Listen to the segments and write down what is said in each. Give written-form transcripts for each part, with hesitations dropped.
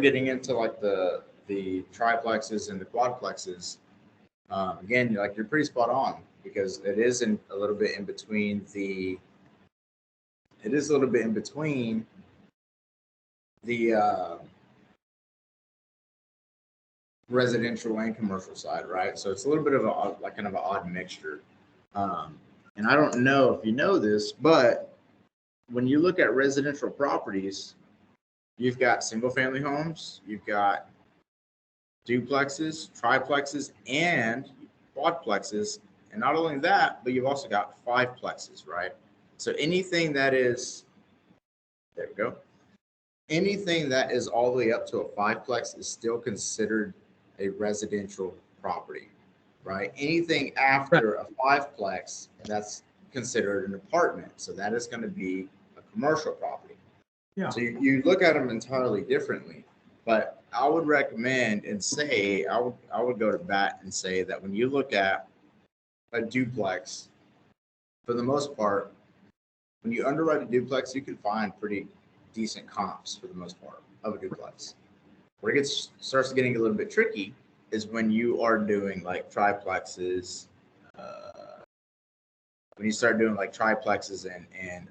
getting into like the triplexes and the quadplexes, again, like you're pretty spot on because it is a little bit in between the residential and commercial side, right? So it's a little bit of a like kind of an odd mixture. Um, and I don't know if you know this, but when you look at residential properties, you've got single family homes, you've got duplexes, triplexes, and quadplexes. And not only that, but you've also got fiveplexes, right? So anything that is, there we go. Anything that is all the way up to a fiveplex is still considered a residential property, right? Anything after a fiveplex, that's considered an apartment. So that is going to be a commercial property. Yeah. So you look at them entirely differently. But I would recommend and say, I would go to bat and say that when you look at a duplex, for the most part, when you underwrite a duplex, you can find pretty decent comps for the most part of a duplex. Where it starts getting a little bit tricky is when you are doing like triplexes, when you start doing like triplexes and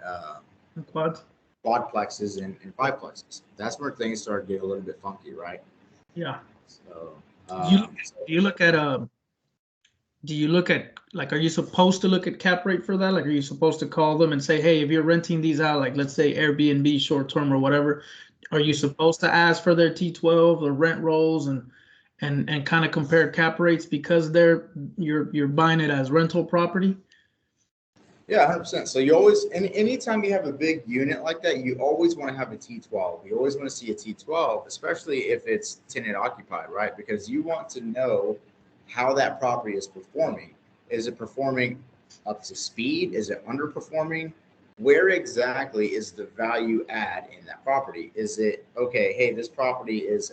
quadplexes and fiveplexes. That's where things start to get a little bit funky, right? Yeah. So do you look at like, are you supposed to look at cap rate for that? Like, are you supposed to call them and say, hey, if you're renting these out, like let's say Airbnb short term or whatever, are you supposed to ask for their T12 or rent rolls and kind of compare cap rates because you're buying it as rental property? Yeah, 100%. So you always, anytime you have a big unit like that, you always want to have a T12. You always want to see a T12, especially if it's tenant occupied, right? Because you want to know how that property is performing. Is it performing up to speed? Is it underperforming? Where exactly is the value add in that property? Is it, okay, hey, this property is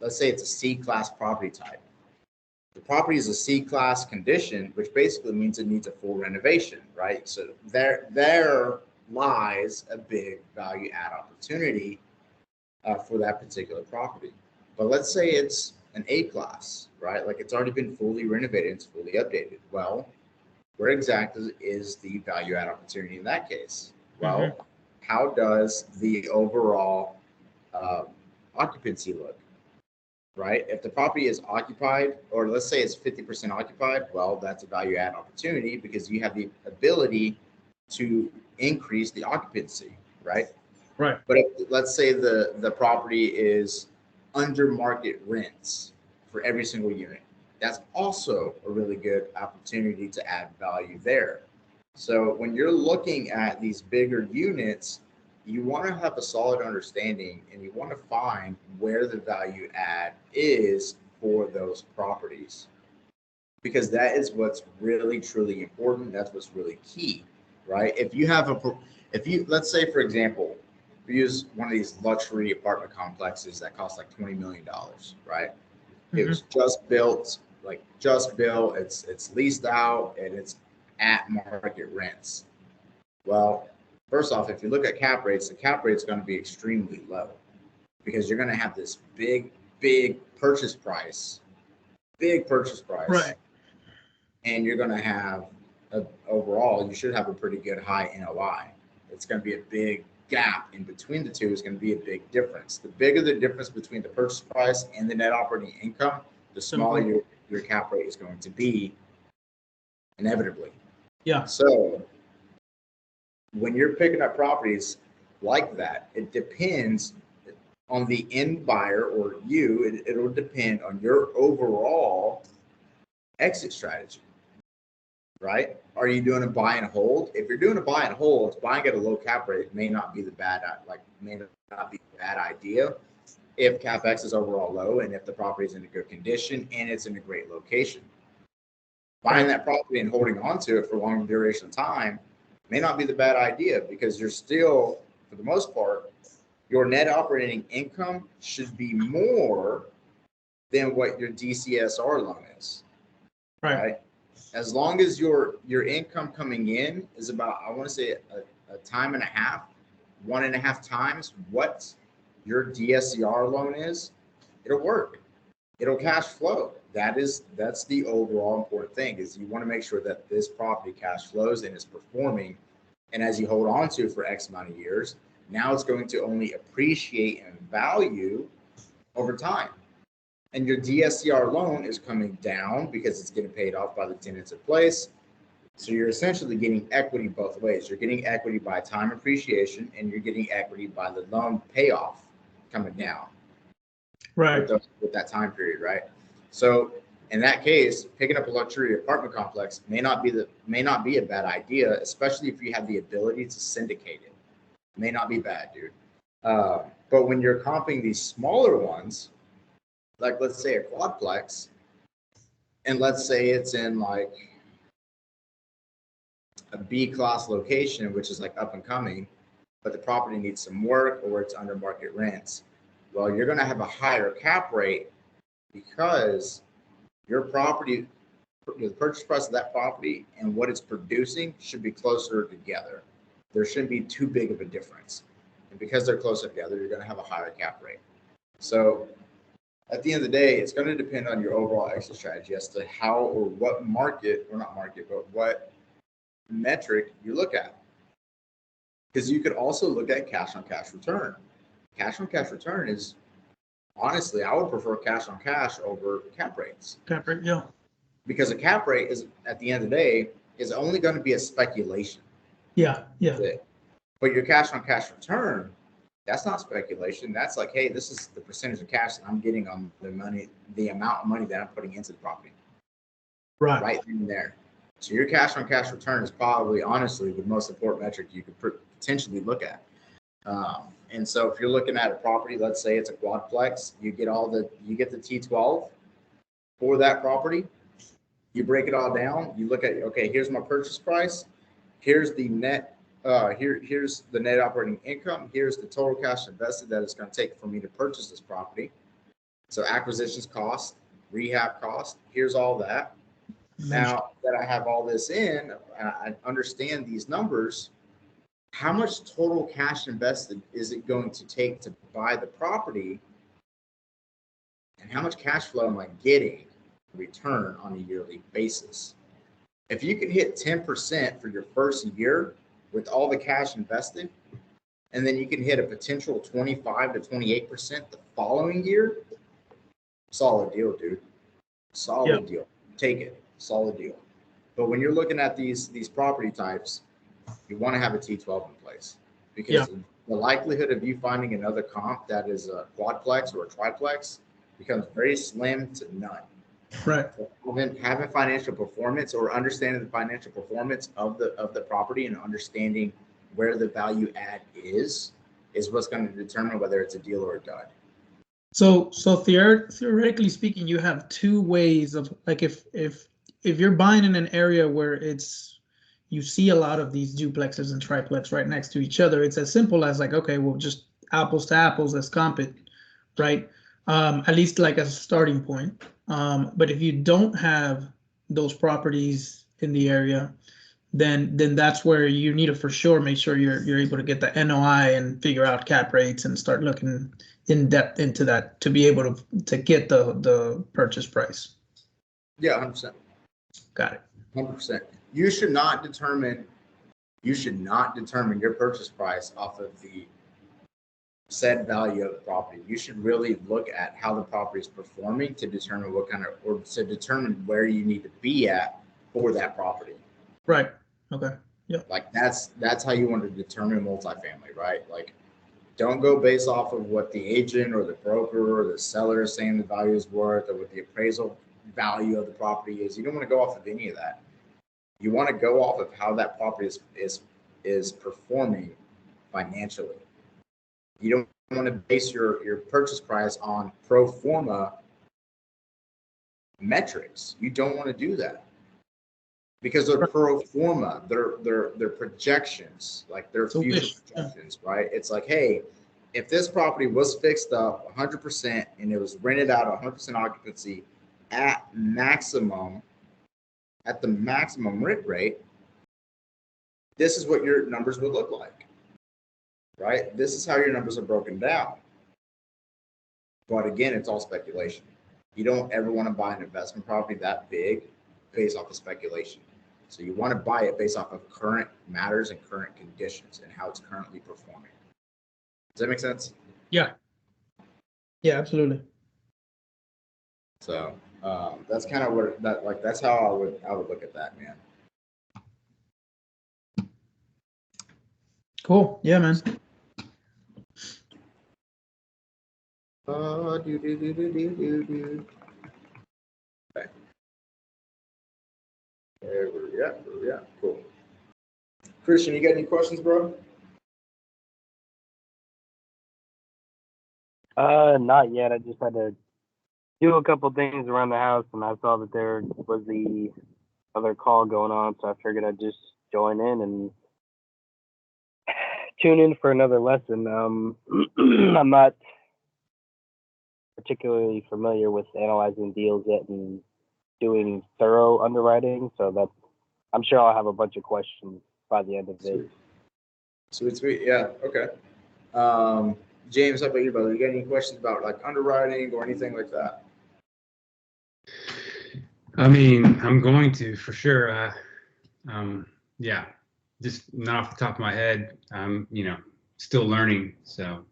let's say it's a C-class property type. The property is a C-class condition, which basically means it needs a full renovation, right? So there lies a big value add opportunity for that particular property. But let's say it's an A-class, right? Like it's already been fully renovated, it's fully updated. Well, where exactly is the value add opportunity in that case? Well, how does the overall occupancy look? Right? If the property is occupied, or let's say it's 50% occupied, well, that's a value add opportunity because you have the ability to increase the occupancy, right? Right. But let's say the property is under market rents for every single unit. That's also a really good opportunity to add value there. So when you're looking at these bigger units, you want to have a solid understanding and you want to find where the value add is for those properties. Because that is what's really, truly important. That's what's really key, right? If you, let's say, for example, we use one of these luxury apartment complexes that cost like $20 million, right? It was just built, it's leased out and it's at market rents. Well, first off, if you look at cap rates, the cap rate's going to be extremely low because you're going to have this big purchase price, Right. and you're going to have overall, you should have a pretty good high NOI. It's going to be a big gap in between the two. Is going to be a big difference. The bigger the difference between the purchase price and the net operating income, the smaller your cap rate is going to be, inevitably. Yeah. So when you're picking up properties like that, it depends on the end buyer or you. It'll depend on your overall exit strategy, right? Are you doing a buy and hold? If you're doing a buy and hold, buying at a low cap rate may not be a bad idea if CapEx is overall low and if the property is in a good condition and it's in a great location. Buying that property and holding on to it for a long duration of time may not be the bad idea because you're still, for the most part, your net operating income should be more than what your DCSR loan is. Right? As long as your income coming in is about, I want to say a time and a half, 1.5 times what your DSCR loan is, it'll work. It'll cash flow. That's the overall important thing, is you want to make sure that this property cash flows and is performing. And as you hold on to it for X amount of years, now it's going to only appreciate in value over time. And your DSCR loan is coming down because it's getting paid off by the tenants in place. So you're essentially getting equity both ways. You're getting equity by time appreciation, and you're getting equity by the loan payoff coming down. Right. With that time period, right? So in that case, picking up a luxury apartment complex may not be a bad idea, especially if you have the ability to syndicate it. May not be bad, dude. But when you're comping these smaller ones, like let's say a quadplex, and let's say it's in like a B class location, which is like up and coming, but the property needs some work or it's under market rents. Well, you're going to have a higher cap rate because your property, the purchase price of that property and what it's producing should be closer together. There shouldn't be too big of a difference. And because they're closer together, you're going to have a higher cap rate. So at the end of the day, it's going to depend on your overall exit strategy as to how or what market, or not market, but what metric you look at. Because you could also look at cash on cash return. Cash on cash return is, honestly, I would prefer cash on cash over cap rates. Cap rate, yeah. Because a cap rate is, at the end of the day, is only going to be a speculation. Yeah. But your cash on cash return, that's not speculation. That's like, hey, this is the percentage of cash that I'm getting on the money, the amount of money that I'm putting into the property. Right in there. So your cash on cash return is probably, honestly, the most important metric you could potentially look at. And so if you're looking at a property, let's say it's a quadplex, you get the T12 for that property. You break it all down. You look at, okay, here's my purchase price. Here's the net. Here's the net operating income. Here's the total cash invested that it's going to take for me to purchase this property. So acquisitions cost, rehab cost. Here's all that. Now that I have all this in, I understand these numbers. How much total cash invested is it going to take to buy the property? And how much cash flow am I getting in return on a yearly basis? If you can hit 10% for your first year with all the cash invested, and then you can hit a potential 25 to 28% the following year, solid deal, dude. Solid deal. Take it. Solid deal. But when you're looking at these property types, you want to have a T12 in place, because the likelihood of you finding another comp that is a quadplex or a triplex becomes very slim to none. Right. So having financial performance, or understanding the financial performance of the property and understanding where the value add is what's going to determine whether it's a deal or a dud. So theoretically speaking, you have two ways of, like, if you're buying in an area where you see a lot of these duplexes and triplex right next to each other, it's as simple as like, okay, well, just apples to apples, let's comp it, right? At least like as a starting point. But if you don't have those properties in the area, then that's where you need to for sure make sure you're able to get the NOI and figure out cap rates and start looking in depth into that to be able to get the purchase price. Yeah, 100%. Got it. 100%. You should not determine your purchase price off of the said value of the property. You should really look at how the property is performing to determine to determine where you need to be at for that property. Right. Okay. Yeah. Like that's how you want to determine multifamily, right? Like, don't go based off of what the agent or the broker or the seller is saying the value is worth, or what the appraisal value of the property is. You don't want to go off of any of that. You want to go off of how that property is performing financially. You don't want to base your purchase price on pro forma metrics. You don't want to do that, because they're pro forma. They're projections, like they're future projections, right? It's like, hey, if this property was fixed up 100% and it was rented out 100% occupancy at the maximum rent rate, this is what your numbers would look like, right? This is how your numbers are broken down. But again, it's all speculation. You don't ever want to buy an investment property that big based off of speculation. So you want to buy it based off of current matters and current conditions and how it's currently performing. Does that make sense? Yeah. Yeah, absolutely. So that's kind of where that, like, that's how I would look at that, man. Cool. Yeah, man. Okay. Where we at? Cool. Christian, you got any questions, bro? Not yet. I just had to do a couple things around the house, and I saw that there was the other call going on, so I figured I'd just join in and tune in for another lesson. I'm not particularly familiar with analyzing deals yet and doing thorough underwriting, so that I'm sure I'll have a bunch of questions by the end of it. Sweet. Yeah. Okay. James, how about you, brother? You got any questions about like underwriting or anything like that? I mean, I'm going to for sure. Yeah, just not off the top of my head. I'm, still learning. So.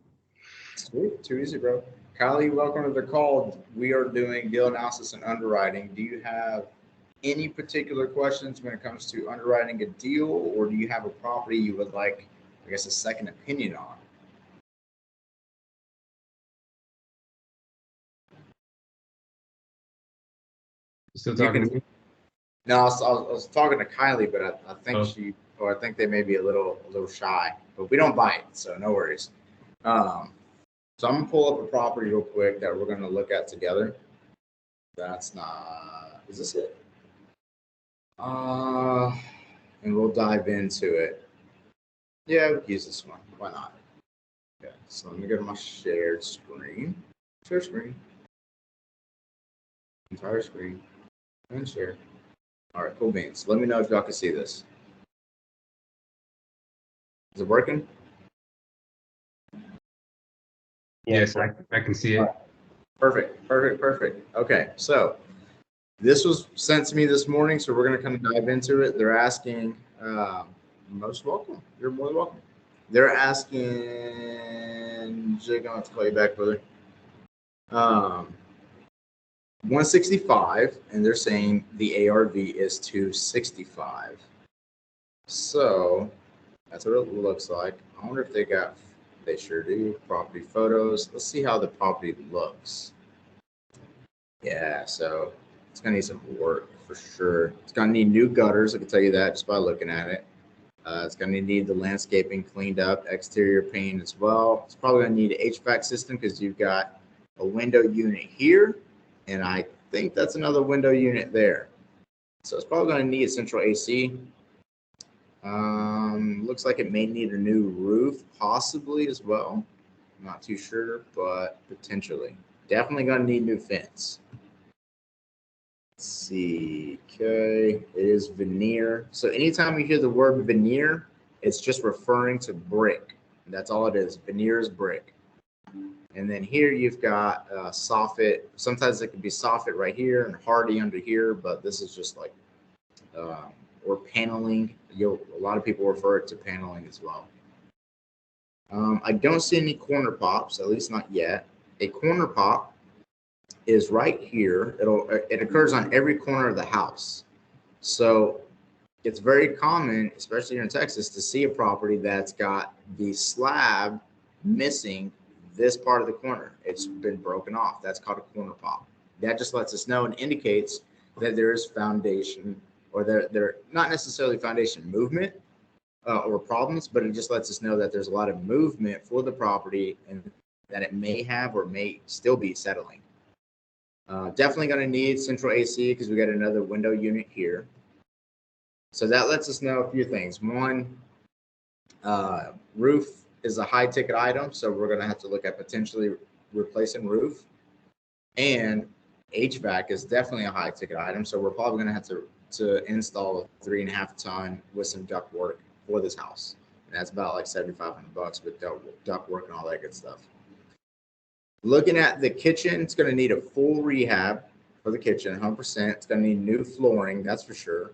Sweet. Too easy, bro. Kylie, welcome to the call. We are doing deal analysis and underwriting. Do you have any particular questions when it comes to underwriting a deal, or do you have a property you would like, I guess, a second opinion on? You still talking to me? No, I was talking to Kylie, but I think I think they may be a little shy, but we don't bite, so no worries. So I'm gonna pull up a property real quick that we're gonna look at together. That's not, is this it? And we'll dive into it. Yeah, we can use this one. Why not? Okay, so let me go to my shared screen. Share screen. Entire screen. And share. All right, cool beans. Let me know if y'all can see this. Is it working? Yes, I can see it. Perfect. Okay, so this was sent to me this morning, so we're going to kind of dive into it. They're asking, most welcome. You're more than welcome. They're asking, Jake, I'll have to call you back, brother. 165, and they're saying the ARV is 265. So that's what it looks like. I wonder if they sure do, property photos. Let's see how the property looks. Yeah, so it's gonna need some work for sure. It's gonna need new gutters, I can tell you that just by looking at it. It's gonna need the landscaping cleaned up, exterior paint as well. It's probably gonna need an HVAC system because you've got a window unit here, and I think that's another window unit there. So it's probably gonna need a central AC. Looks like it may need a new roof, possibly as well. I'm not too sure, but potentially. Definitely gonna need new fence. Let's see. Okay, it is veneer. So anytime you hear the word veneer, it's just referring to brick. That's all it is. Veneer is brick. And then here you've got soffit. Sometimes it can be soffit right here and hardy under here, but this is just like or paneling. A lot of people refer it to paneling as well. I don't see any corner pops, at least not yet. A corner pop is right here. It occurs on every corner of the house. So it's very common, especially here in Texas, to see a property that's got the slab missing this part of the corner. It's been broken off. That's called a corner pop. That just lets us know and indicates that there is foundation, or they're not necessarily foundation movement or problems, but it just lets us know that there's a lot of movement for the property and that it may have or may still be settling. Definitely going to need central AC because we got another window unit here. So that lets us know a few things. One, roof is a high ticket item, so we're going to have to look at potentially replacing roof. And HVAC is definitely a high ticket item, so we're probably going to have to install a 3.5 ton with some duct work for this house. And that's about like $7,500 with duct work and all that good stuff. Looking at the kitchen, it's going to need a full rehab for the kitchen, 100%. It's going to need new flooring, that's for sure.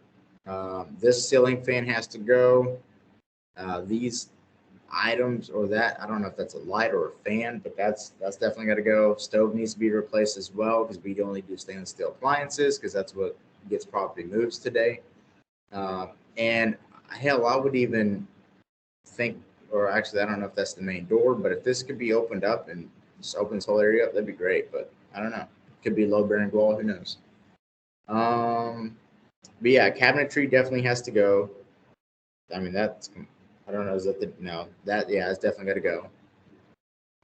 This ceiling fan has to go. These items or that, I don't know if that's a light or a fan, but that's definitely got to go. Stove needs to be replaced as well because we only do stainless steel appliances because that's what gets property moves today. And hell, I would even think, or actually, I don't know if that's the main door, but if this could be opened up and just open this whole area up, that'd be great. But I don't know. Could be low bearing wall. Who knows? But yeah, cabinetry definitely has to go. I mean, that's, I don't know. Is that the, no, that, yeah, it's definitely got to go.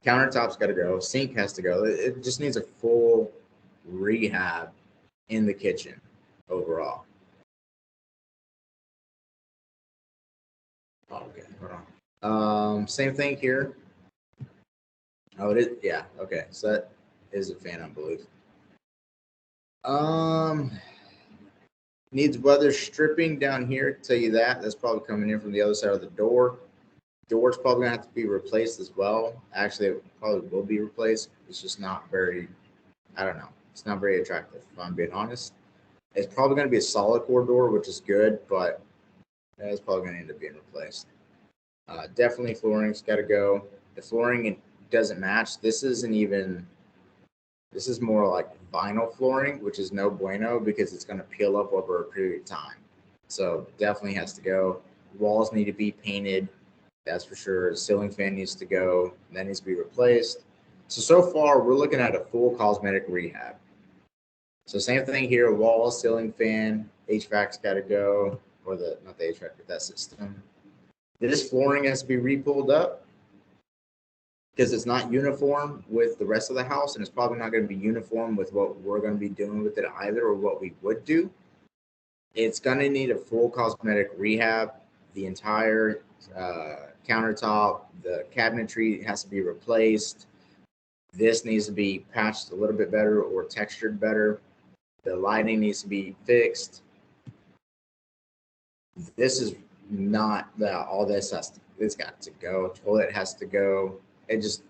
Countertop's got to go. Sink has to go. It just needs a full rehab in the kitchen overall. Oh, okay, hold on. Same thing here. Oh, it is, yeah, okay. So that is a fan, I believe. Needs weather stripping down here, tell you that. That's probably coming in from the other side of the door. Door's probably gonna have to be replaced as well. Actually, it probably will be replaced. It's just not very, I don't know. It's not very attractive, if I'm being honest. It's probably gonna be a solid core door, which is good, but it's probably gonna end up being replaced. Definitely flooring's gotta go. The flooring doesn't match. This isn't even, this is more like vinyl flooring, which is no bueno because it's going to peel up over a period of time. So definitely has to go. Walls need to be painted. That's for sure. Ceiling fan needs to go. That needs to be replaced. So far, we're looking at a full cosmetic rehab. So same thing here, wall, ceiling fan, HVAC's got to go, or the, not the HVAC, but that system. This flooring has to be re-pulled up because it's not uniform with the rest of the house, and it's probably not going to be uniform with what we're going to be doing with it either, or what we would do. It's going to need a full cosmetic rehab. The entire countertop, the cabinetry has to be replaced. This needs to be patched a little bit better or textured better. The lighting needs to be fixed. This is not that all this has to, it's got to go. Toilet has to go. It just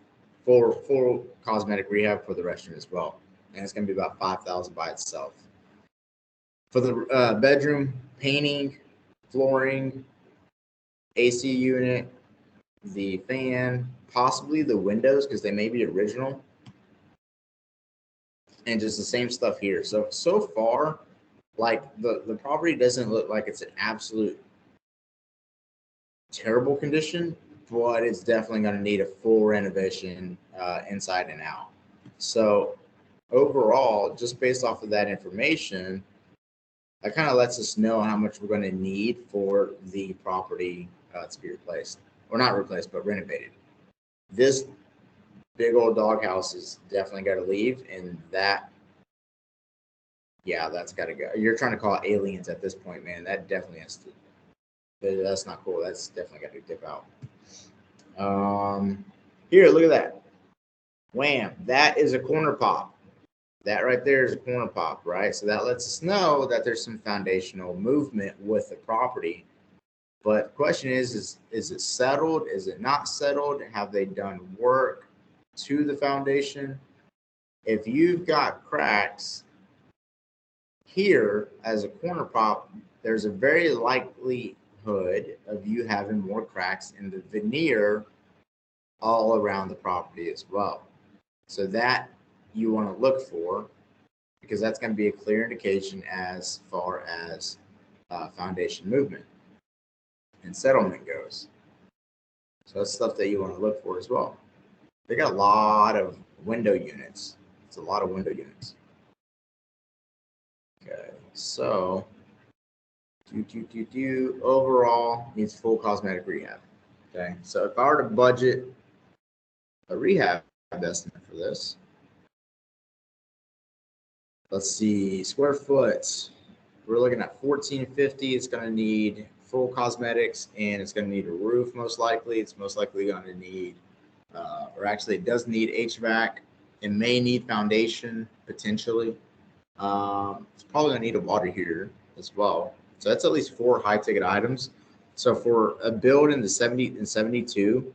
full cosmetic rehab for the restroom as well, and it's going to be about $5,000 by itself. For the bedroom, painting, flooring, AC unit, the fan, possibly the windows because they may be original, and just the same stuff here. So far, like the property doesn't look like it's an absolute terrible condition, but it's definitely going to need a full renovation inside and out. So overall, just based off of that information, that kind of lets us know how much we're going to need for the property to be replaced, or not replaced, but renovated. This big old doghouse is definitely got to leave, and that, yeah, that's got to go. You're trying to call aliens at this point, man. That definitely has to. That's not cool. That's definitely got to dip out. Here, look at that. Wham! That is a corner pop. That right there is a corner pop, right? So that lets us know that there's some foundational movement with the property. But the question is it settled? Is it not settled? Have they done work to the foundation? If you've got cracks here as a corner pop, there's a very likelihood of you having more cracks in the veneer all around the property as well. So that you want to look for, because that's going to be a clear indication as far as foundation movement and settlement goes. So that's stuff that you want to look for as well. They got a lot of window units. It's a lot of window units. Okay, so overall needs full cosmetic rehab. Okay, so if I were to budget a rehab estimate for this, let's see, square foot, we're looking at 1450. It's going to need full cosmetics, and it's going to need a roof most likely. It's most likely going to need, or actually it does need HVAC. It may need foundation potentially. It's probably going to need a water heater as well. So that's at least 4 high ticket items. So for a build in the 70 and 72,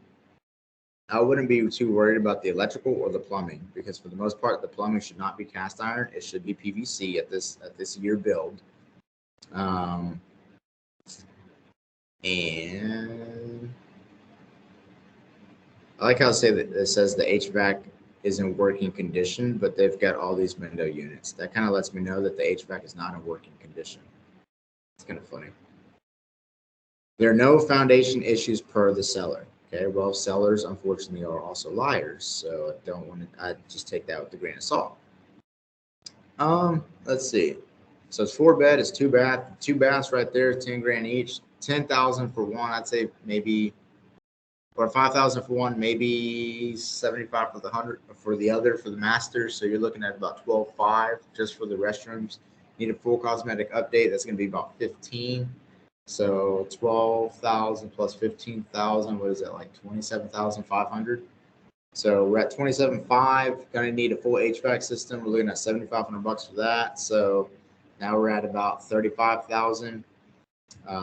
I wouldn't be too worried about the electrical or the plumbing, because for the most part, the plumbing should not be cast iron. It should be PVC at this year build. And I like how it says the HVAC is in working condition, but they've got all these window units. That kind of lets me know that the HVAC is not in working condition. It's kind of funny. There are no foundation issues per the seller. Okay, well, sellers unfortunately are also liars, so I just take that with a grain of salt. Let's see. So it's 4-bed, it's 2 baths right there, 10 grand each, 10,000 for one. I'd say maybe, or 5,000 for one, maybe 75 for the 100 for the other for the master. So you're looking at about 12.5 just for the restrooms. Need a full cosmetic update. That's going to be about 15. So 12,000 plus 15,000. What is that, like 27,500? So we're at 27.5. Gonna need a full HVAC system. We're looking at $7,500 for that. So now we're at about 35,000.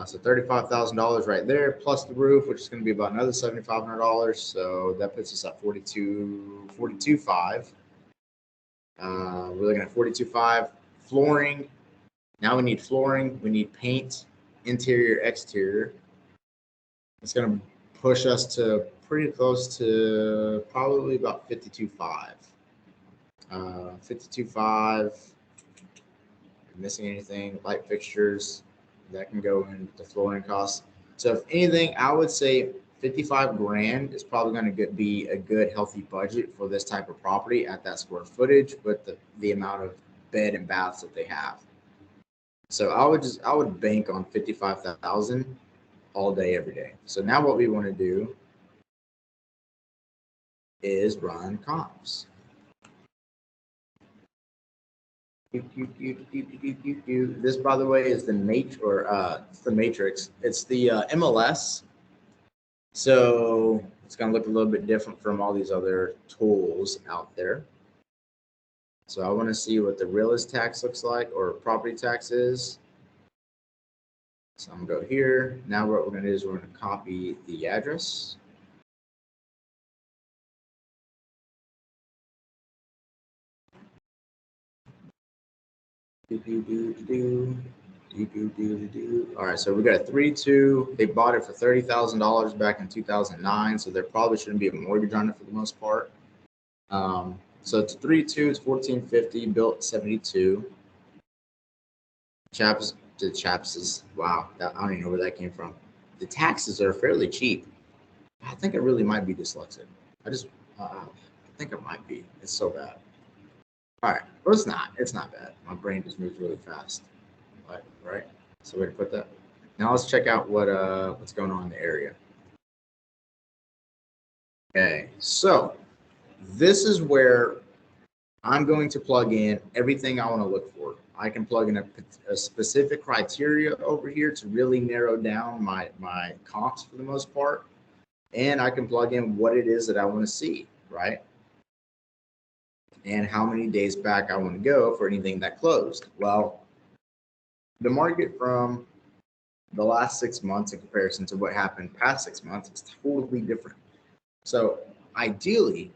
So $35,000 right there, plus the roof, which is going to be about another $7,500. So that puts us at 42.5. We're looking at 42.5. Flooring. Now we need flooring. We need paint, interior, exterior. It's going to push us to pretty close to probably about 52.5. 52.5. Missing anything? Light fixtures. That can go into the flooring costs. So if anything, I would say 55 grand is probably going to be a good, healthy budget for this type of property at that square footage with the amount of bed and baths that they have. So I would bank on 55,000 all day, every day. So now what we want to do is run comps. This, by the way, is the matrix. It's the MLS. So it's going to look a little bit different from all these other tools out there. So I want to see what the realist tax looks like, or property tax is. So I'm going to go here. Now what we're going to do is we're going to copy the address. All right, so we got a 3-2. They bought it for $30,000 back in 2009, so there probably shouldn't be a mortgage on it for the most part. So it's 3-2. It's 1450, built 72. Chaps, wow, I don't even know where that came from. The taxes are fairly cheap. I think I really might be dyslexic. I think I might be. It's so bad. All right, well, it's not. It's not bad. My brain just moves really fast. Right? So way to put that. Now let's check out what's going on in the area. Okay, so this is where I'm going to plug in everything I want to look for. I can plug in a specific criteria over here to really narrow down my comps for the most part, and I can plug in what it is that I want to see, right? And how many days back I want to go for anything that closed. Well, the market from the last 6 months in comparison to what happened past 6 months is totally different. So ideally,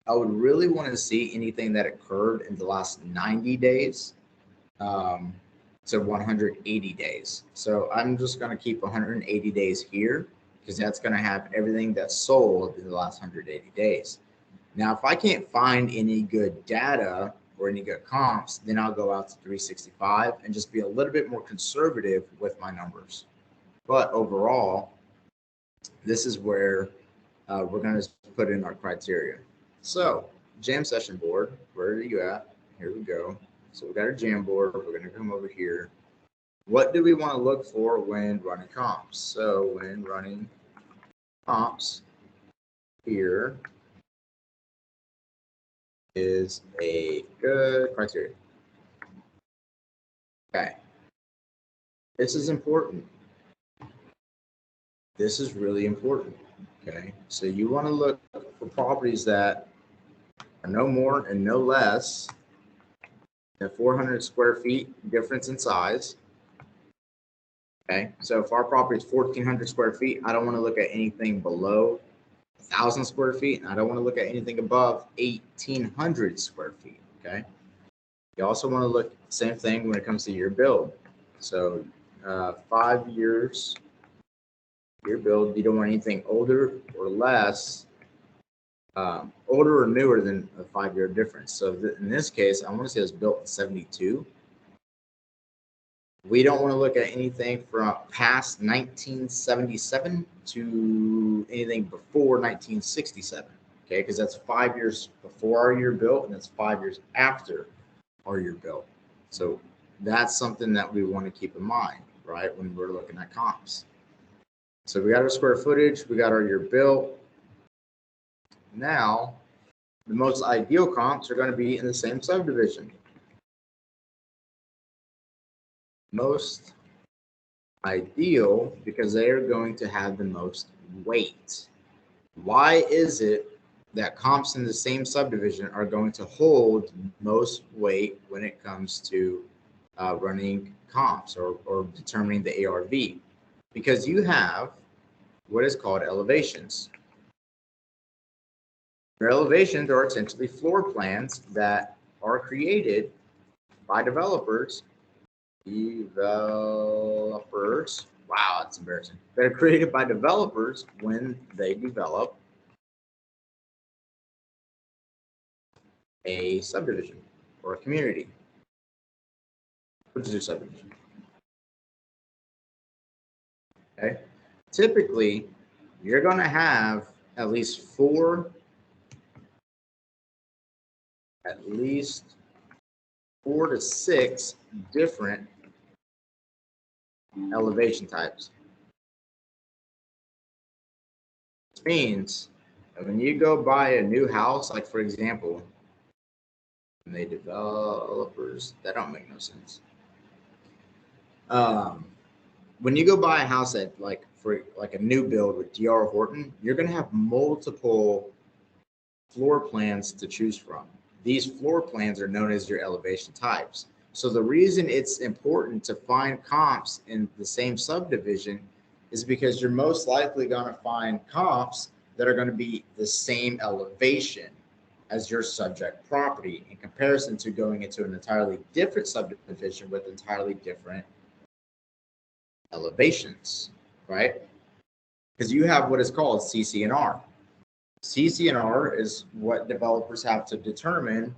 I would really want to see anything that occurred in the last 90 days to 180 days. So I'm just going to keep 180 days here because that's going to have everything that's sold in the last 180 days. Now, if I can't find any good data or any good comps, then I'll go out to 365 and just be a little bit more conservative with my numbers. But overall, this is where we're going to put in our criteria. So jam session board, where are you at? Here we go. So we got our jam board. We're going to come over here. What do we want to look for when running comps? So when running comps, here is a good criteria. Okay. This is important. This is really important. Okay. So you want to look for properties that are no more and no less than 400 square feet difference in size. Okay. So if our property is 1,400 square feet, I don't want to look at anything below 1,000 square feet, and I don't want to look at anything above 1,800 square feet, okay? You also want to look, same thing when it comes to your build. So 5 years, your build, you don't want anything older or less, older or newer than a 5-year difference. So in this case, I want to say it was built in 72. We don't want to look at anything from past 1977 to anything before 1967, okay? Because that's 5 years before our year built, and that's 5 years after our year built. So that's something that we want to keep in mind, right, when we're looking at comps. So we got our square footage, we got our year built. Now, the most ideal comps are going to be in the same subdivision. Most ideal because they are going to have the most weight. Why is it that comps in the same subdivision are going to hold most weight when it comes to running comps or determining the ARV? Because you have what is called elevations. Your elevations are essentially floor plans that are created by developers. Wow, that's embarrassing. They're created by developers when they develop a subdivision or a community. Which is a subdivision. Okay. Typically, you're going to have at least four to six different elevation types. Which means that when you go buy a new house, like for example, when they developers, that don't make no sense. When you go buy a house at for a new build with D.R. Horton, you're going to have multiple floor plans to choose from. These floor plans are known as your elevation types. So the reason it's important to find comps in the same subdivision is because you're most likely going to find comps that are going to be the same elevation as your subject property in comparison to going into an entirely different subdivision with entirely different elevations, right? Because you have what is called CC&R. CC&R is what developers have to determine,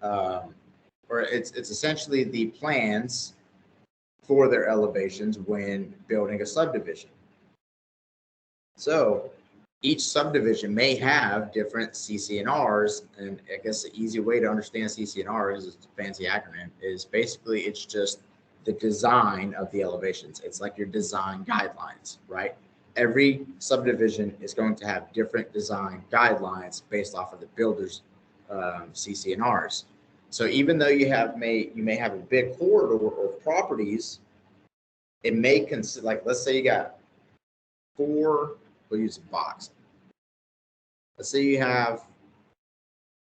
or it's essentially the plans for their elevations when building a subdivision. So each subdivision may have different CC&Rs, and I guess the easy way to understand CC&R is, it's a fancy acronym, is basically it's just the design of the elevations. It's like your design guidelines, right? Every subdivision is going to have different design guidelines based off of the builder's CC&Rs. So even though you may have a big corridor of properties, it may consider, like, let's say you got four, we'll use a box. Let's say you have,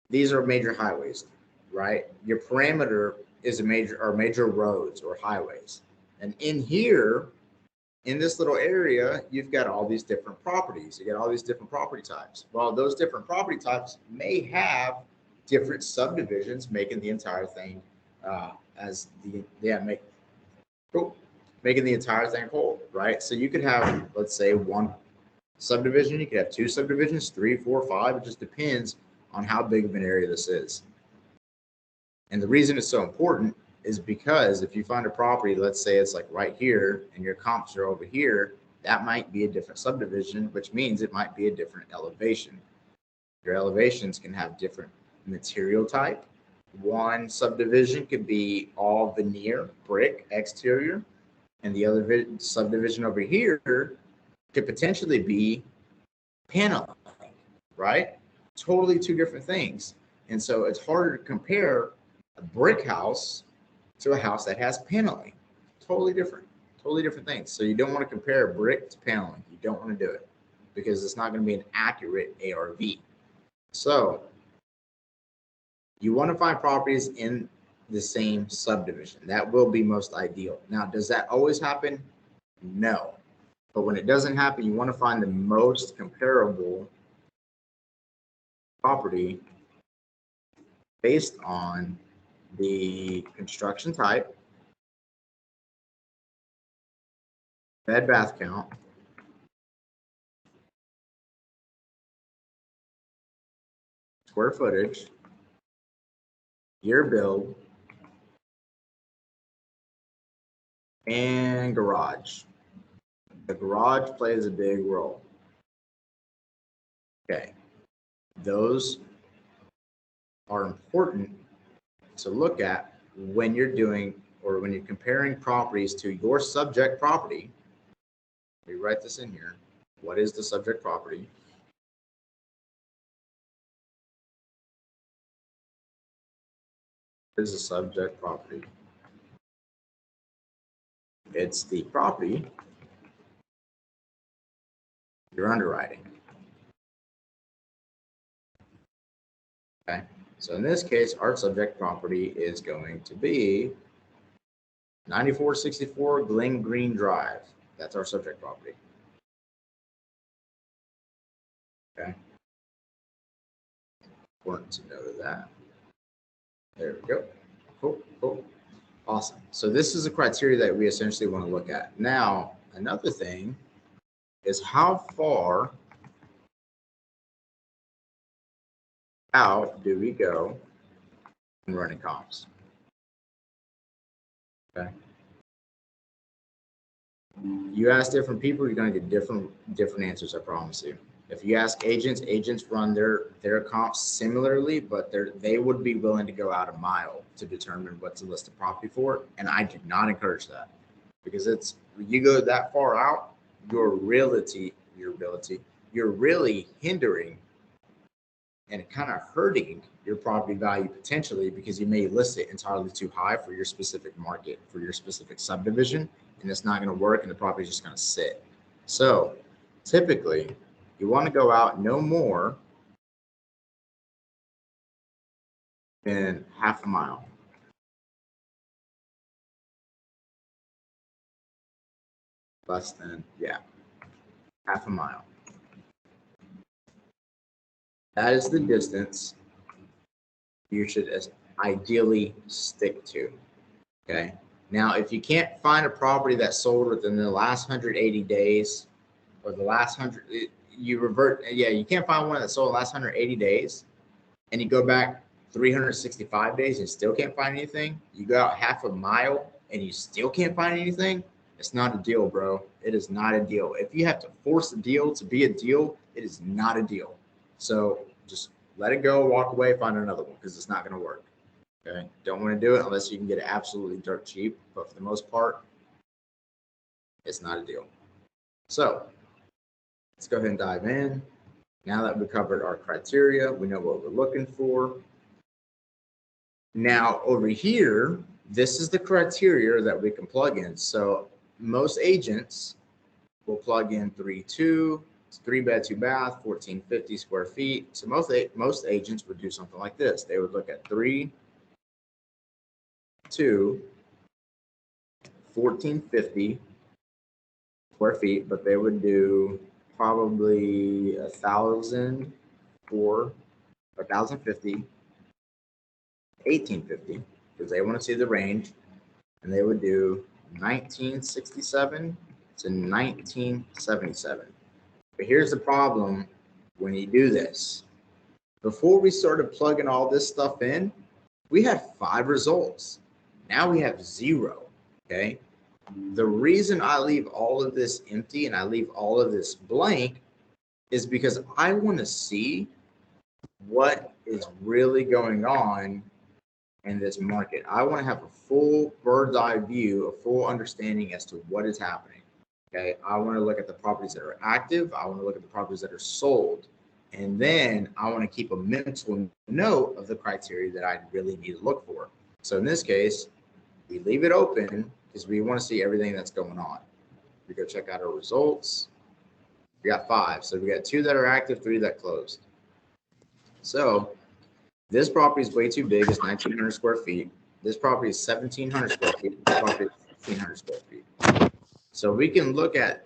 these are major highways, right? Your parameter is major roads or highways. And in here, in this little area, you've got all these different properties. You got all these different property types. Well, those different property types may have different subdivisions making the entire thing making the entire thing whole, right? So you could have, let's say, one subdivision. You could have two subdivisions, 3, 4, 5. It just depends on how big of an area this is. And the reason it's so important is because if you find a property, let's say it's like right here and your comps are over here, that might be a different subdivision, which means it might be a different elevation. Your elevations can have different material type. One subdivision could be all veneer, brick, exterior, and the other subdivision over here could potentially be paneling, right? Totally two different things. And so it's harder to compare a brick house to a house that has paneling. Totally different things. So you don't want to compare brick to paneling. You don't want to do it because it's not going to be an accurate ARV. So you want to find properties in the same subdivision. That will be most ideal. Now, does that always happen? No. But when it doesn't happen, you want to find the most comparable property based on the construction type, bed bath count, square footage, year build, and garage. The garage plays a big role. Okay, those are important to look at when you're doing or when you're comparing properties to your subject property. We write this in here. What is the subject property? What is the subject property? It's the property you're underwriting. Okay, so in this case, our subject property is going to be 9464 Glen Green Drive. That's our subject property. Okay. Important to know that. There we go. Cool, cool. Awesome. So this is a criteria that we essentially want to look at. Now, another thing is how far out do we go in running comps? Okay. You ask different people, you're going to get different answers, I promise you. If you ask agents, agents run their comps similarly, but they would be willing to go out a mile to determine what to list a property for, and I do not encourage that because it's you go that far out, you're really hindering and kind of hurting your property value potentially because you may list it entirely too high for your specific market, for your specific subdivision, and it's not going to work and the property is just going to sit. So typically you want to go out no more than half a mile. Less than, yeah, half a mile. That is the distance you should ideally stick to. Okay. Now, if you can't find a property that sold within the last 180 days or the last 100, you can't find one that sold in the last 180 days and you go back 365 days and still can't find anything, you go out half a mile and you still can't find anything, it's not a deal, bro. It is not a deal. If you have to force a deal to be a deal, it is not a deal. So just let it go, walk away, find another one because it's not going to work. Okay. Don't want to do it unless you can get it absolutely dirt cheap. But for the most part, it's not a deal. So let's go ahead and dive in. Now that we covered our criteria, we know what we're looking for. Now over here, this is the criteria that we can plug in. So most agents will plug in 3-2, 3-bed, 2-bath, 1450 square feet. So most agents would do something like this. They would look at 3-2, 1450 square feet, but they would do probably 1,000 for 1,050, 1,850 because they want to see the range, and they would do 1967 to 1977. But here's the problem when you do this. Before we started plugging all this stuff in, we had 5 results. Now we have 0, okay? The reason I leave all of this empty and I leave all of this blank is because I want to see what is really going on in this market. I want to have a full bird's eye view, a full understanding as to what is happening. Okay, I want to look at the properties that are active. I want to look at the properties that are sold. And then I want to keep a mental note of the criteria that I really need to look for. So in this case, we leave it open because we want to see everything that's going on. We go check out our results. We got 5. So we got 2 that are active, 3 that closed. So this property is way too big. It's 1,900 square feet. This property is 1,700 square feet. This property is 1,500 square feet. So we can look at,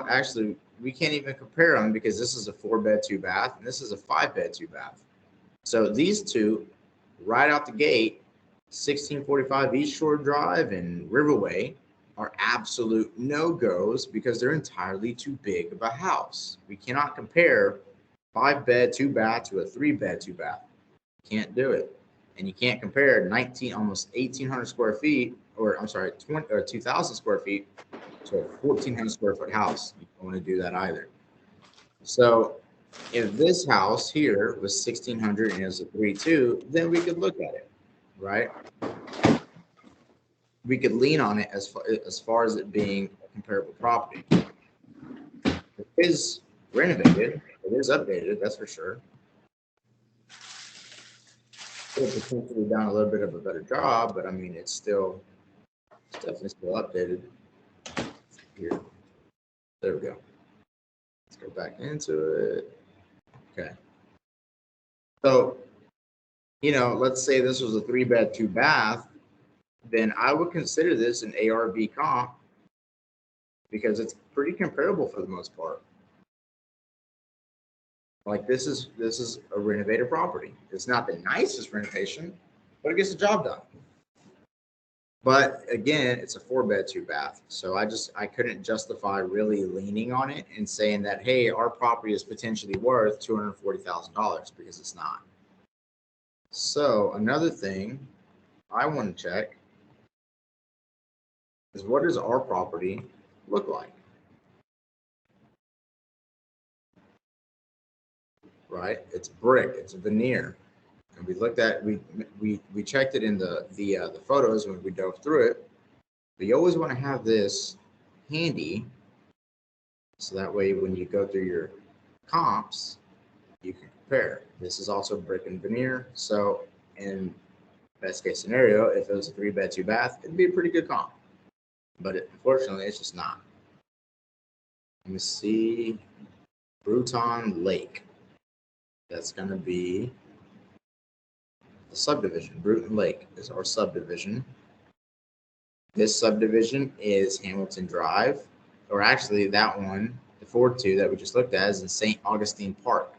actually, we can't even compare them because this is a 4-bed, 2-bath, and this is a 5-bed, 2-bath. So these two, right out the gate, 1645 East Shore Drive and Riverway, are absolute no-goes because they're entirely too big of a house. We cannot compare 5-bed, 2-bath to a 3-bed, 2-bath. Can't do it. And you can't compare almost 1,800 square feet, or I'm sorry, 2,000 square feet to a 1,400 square foot house. You don't want to do that either. So if this house here was 1,600 and it was a 3.2, then we could look at it, right? We could lean on it as far as it being a comparable property. It is renovated, it is updated, that's for sure. Could potentially done a little bit of a better job, but I mean, it's definitely still updated. Here, there we go. Let's go back into it. Okay. So, let's say this was a 3-bed, 2-bath, then I would consider this an ARV comp because it's pretty comparable for the most part. Like this is a renovated property. It's not the nicest renovation, but it gets the job done. But again, it's a 4-bed, 2-bath. So I couldn't justify really leaning on it and saying that, hey, our property is potentially worth $240,000 because it's not. So another thing I want to check is what does our property look like? Right? It's brick, it's veneer. And we looked at, we checked it in the photos when we dove through it. But you always want to have this handy so that way when you go through your comps, you can compare. This is also brick and veneer. So in best case scenario, if it was a 3-bed, 2-bath, it'd be a pretty good comp. But unfortunately, it's just not. Let me see. Bruton Lake. That's going to be the subdivision. Bruton Lake is our subdivision. This subdivision is Hamilton Drive, or actually that one, the 4-2 that we just looked at, is in St. Augustine Park.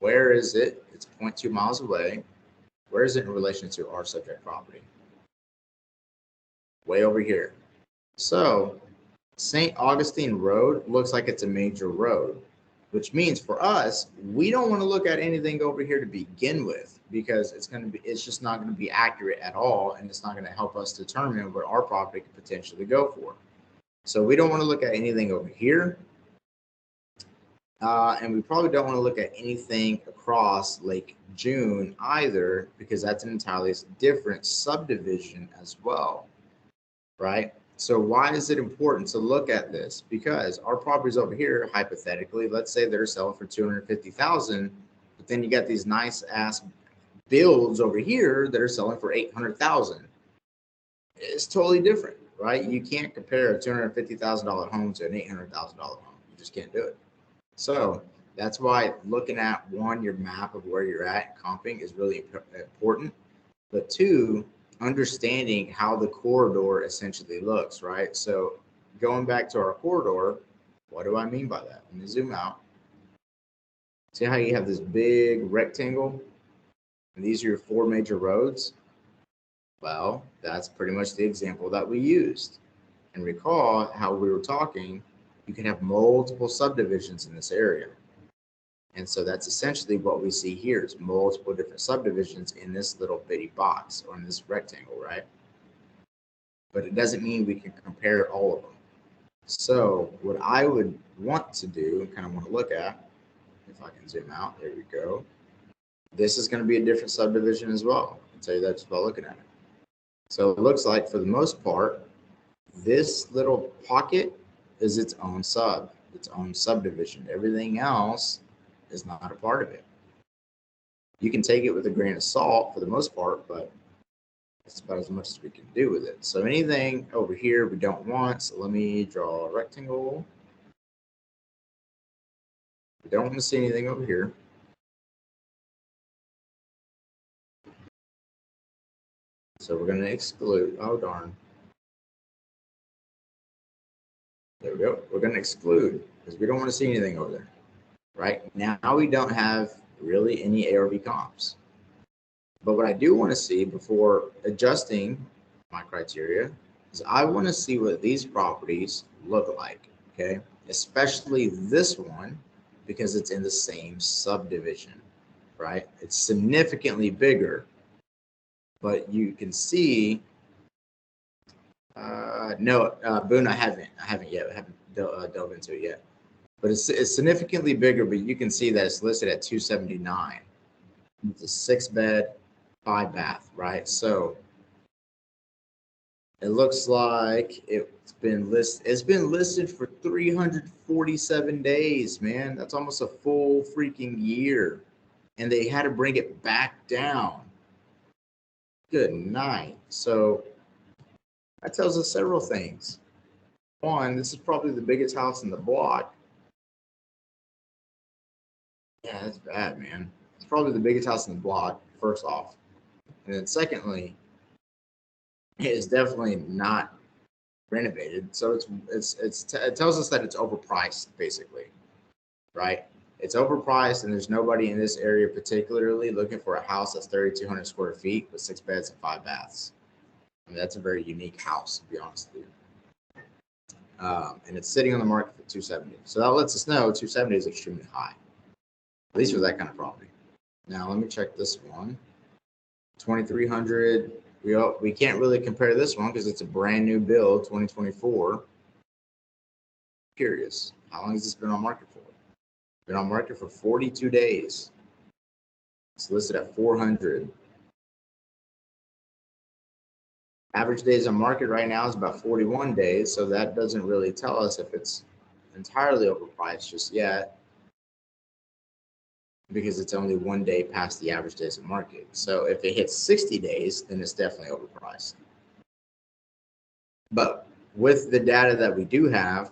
Where is it? It's 0.2 miles away. Where is it in relation to our subject property? Way over here. So St. Augustine Road looks like it's a major road, which means for us, we don't want to look at anything over here to begin with because it's just not going to be accurate at all, and it's not going to help us determine what our property could potentially go for. So we don't want to look at anything over here, and we probably don't want to look at anything across Lake June either because that's an entirely different subdivision as well, right? So why is it important to look at this? Because our properties over here, hypothetically, let's say they're selling for $250,000, but then you got these nice ass builds over here that are selling for $800,000. It's totally different, right? You can't compare a $250,000 home to an $800,000 home. You just can't do it. So that's why looking at your map of where you're at, comping is really important. But 2, understanding how the corridor essentially looks, right? So going back to our corridor, what do I mean by that? Let me zoom out. See how you have this big rectangle? And these are your 4 major roads? Well, that's pretty much the example that we used. And recall how we were talking, you can have multiple subdivisions in this area. And so that's essentially what we see here is multiple different subdivisions in this little bitty box or in this rectangle, right? But it doesn't mean we can compare all of them. So what I would want to do, kind of want to look at, if I can zoom out, there we go. This is going to be a different subdivision as well. I'll tell you that just by looking at it. So it looks like for the most part, this little pocket is its own subdivision. Everything else is not a part of it. You can take it with a grain of salt for the most part, but that's about as much as we can do with it. So anything over here we don't want. So let me draw a rectangle. We don't want to see anything over here. So we're going to exclude. Oh, darn. There we go. We're going to exclude because we don't want to see anything over there. Right now we don't have really any ARV comps. But what I do want to see before adjusting my criteria is I want to see what these properties look like, okay? Especially this one, because it's in the same subdivision, right? It's significantly bigger, but you can see, no, Boone, I haven't yet. I haven't delved into it yet. But it's significantly bigger, but you can see that it's listed at 279. It's a 6-bed, 5-bath, right? So it looks like it's been listed for 347 days, man. That's almost a full freaking year. And they had to bring it back down. Good night. So that tells us several things. One, this is probably the biggest house in the block. Yeah, that's bad, man. It's probably the biggest house in the block, first off. And then secondly, it is definitely not renovated. So it tells us that it's overpriced, basically, right? It's overpriced, and there's nobody in this area particularly looking for a house that's 3,200 square feet with 6 beds and 5 baths. I mean, that's a very unique house, to be honest with you. And it's sitting on the market for 270. So that lets us know 270 is extremely high, at least for that kind of property. Now let me check this one. 2,300. We can't really compare this one because it's a brand new build, 2024. Curious, how long has this been on market for? Been on market for 42 days. It's listed at 400. Average days on market right now is about 41 days, so that doesn't really tell us if it's entirely overpriced just yet, because it's only 1 day past the average days of market. So if it hits 60 days, then it's definitely overpriced. But with the data that we do have,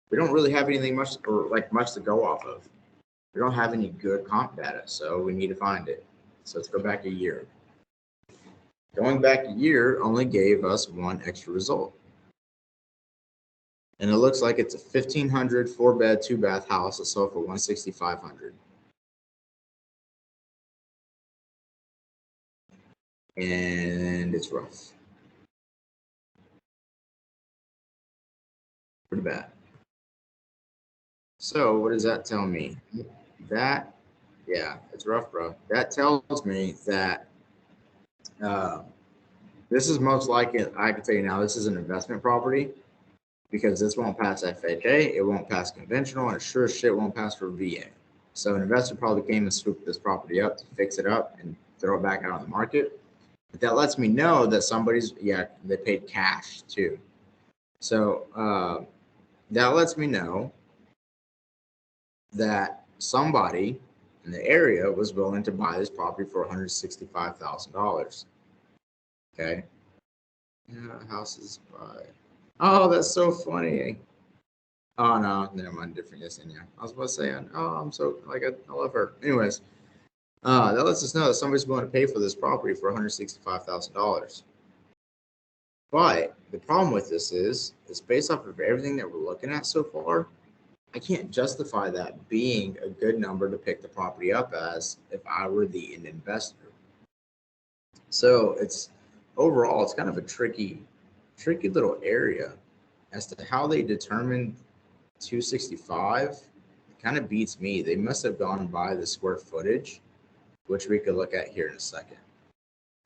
we don't really have anything much to go off of. We don't have any good comp data, so we need to find it. So let's go back a year. Going back a year only gave us one extra result. And it looks like it's a 1,500 4-bed, 2-bath house that sold for 165,000. And it's rough. Pretty bad. So what does that tell me? That, yeah, it's rough, bro. That tells me that this is most likely, I can tell you now, this is an investment property, because this won't pass FHA, it won't pass conventional, and it sure as shit won't pass for VA. So an investor probably came and swooped this property up to fix it up and throw it back out on the market. But that lets me know that they paid cash too. So that lets me know that somebody in the area was willing to buy this property for $165,000. Okay. Yeah, houses by. Oh, that's so funny. Oh no, never mind. Different Yesenia. I was about to say, oh, I'm so I love her. Anyways, that lets us know that somebody's willing to pay for this property for $165,000. But the problem with this is, it's based off of everything that we're looking at so far. I can't justify that being a good number to pick the property up as if I were the investor. So overall, it's kind of a tricky little area as to how they determined 265. It kind of beats me. They must have gone by the square footage, which we could look at here in a second.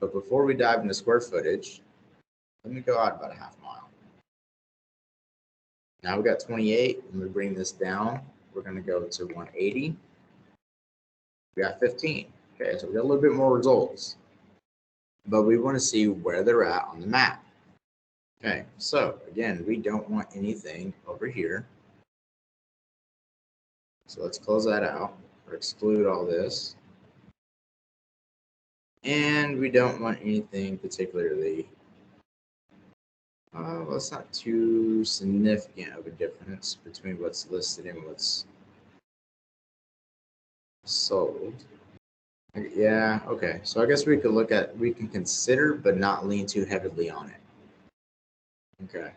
But before we dive into square footage, let me go out about a half mile. Now we got 28. When we bring this down, we're going to go to 180. We got 15. Okay, so we got a little bit more results, but we want to see where they're at on the map. Okay, so again, we don't want anything over here. So let's close that out or exclude all this. And we don't want anything particularly, well, it's not too significant of a difference between what's listed and what's sold. Yeah, okay. So I guess we can consider, but not lean too heavily on it. Okay.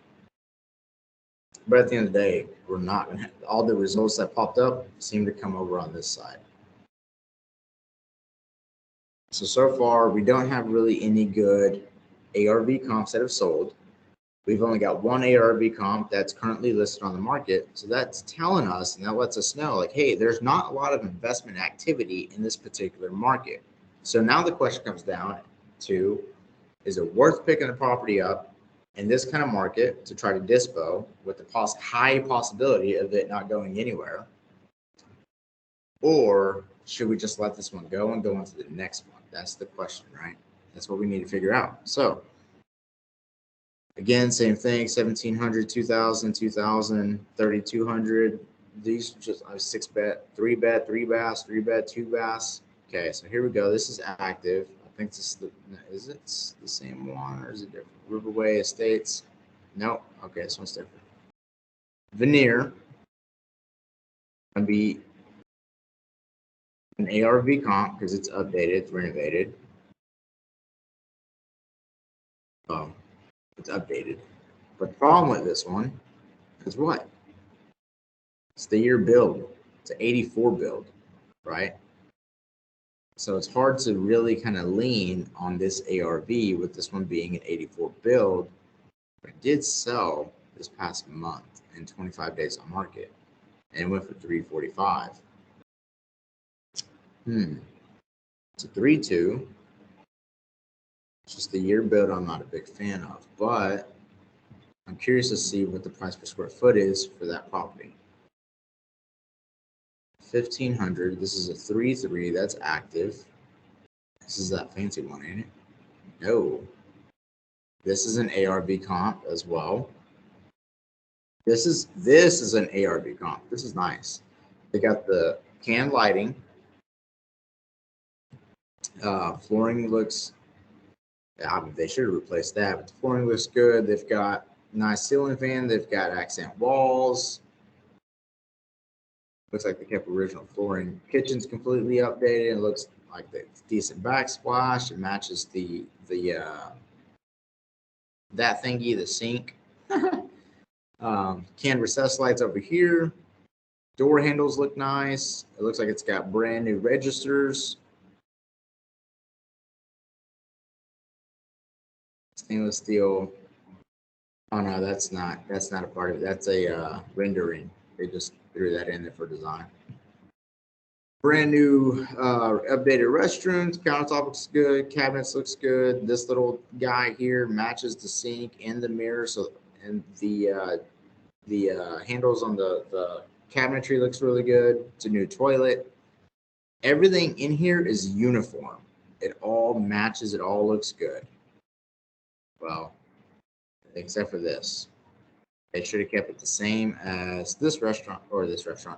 But at the end of the day, we're not going to, all the results that popped up seem to come over on this side. So far, we don't have really any good ARV comps that have sold. We've only got one ARV comp that's currently listed on the market. So that's telling us, and that lets us know, like, hey, there's not a lot of investment activity in this particular market. So now the question comes down to, is it worth picking the property up in this kind of market to try to dispo with the high possibility of it not going anywhere? Or should we just let this one go and go on to the next one? That's the question, right? That's what we need to figure out. So again, same thing, 1,700, 2,000, 2,000, 3,200. These just 6-bet, 3-bet, 3-bass, 3-bet, 2-bass. Okay, so here we go. This is active. I think this is it the same one or is it different? Riverway Estates. Nope. Okay, this one's different. Veneer. Gonna be an ARV comp because it's updated, it's renovated. Oh, it's updated. But the problem with this one is what? It's the year build. It's an 84 build, right? So it's hard to really kind of lean on this ARV with this one being an 84 build. But it did sell this past month in 25 days on market and went for 345. It's a 3.2. It's just the year build I'm not a big fan of, but I'm curious to see what the price per square foot is for that property. 1,500. This is a 3.3. That's active. This is that fancy one, ain't it? No. This is an ARV comp as well. This is an ARV comp. This is nice. They got the can lighting. Flooring looks. They should have replaced that, but the flooring looks good. They've got nice ceiling fan. They've got accent walls. Looks like they kept original flooring. Kitchen's completely updated. It looks like the decent backsplash. It matches the that thingy, the sink. Can recess lights over here. Door handles look nice. It looks like it's got brand new registers. Stainless steel. Oh no, that's not a part of it. That's a rendering. They just threw that in there for design. Brand new updated restrooms. Countertop looks good. Cabinets looks good. This little guy here matches the sink and the mirror. So and the handles on the cabinetry looks really good. It's a new toilet. Everything in here is uniform. It all matches. It all looks good. Well, except for this. They should have kept it the same as this restaurant,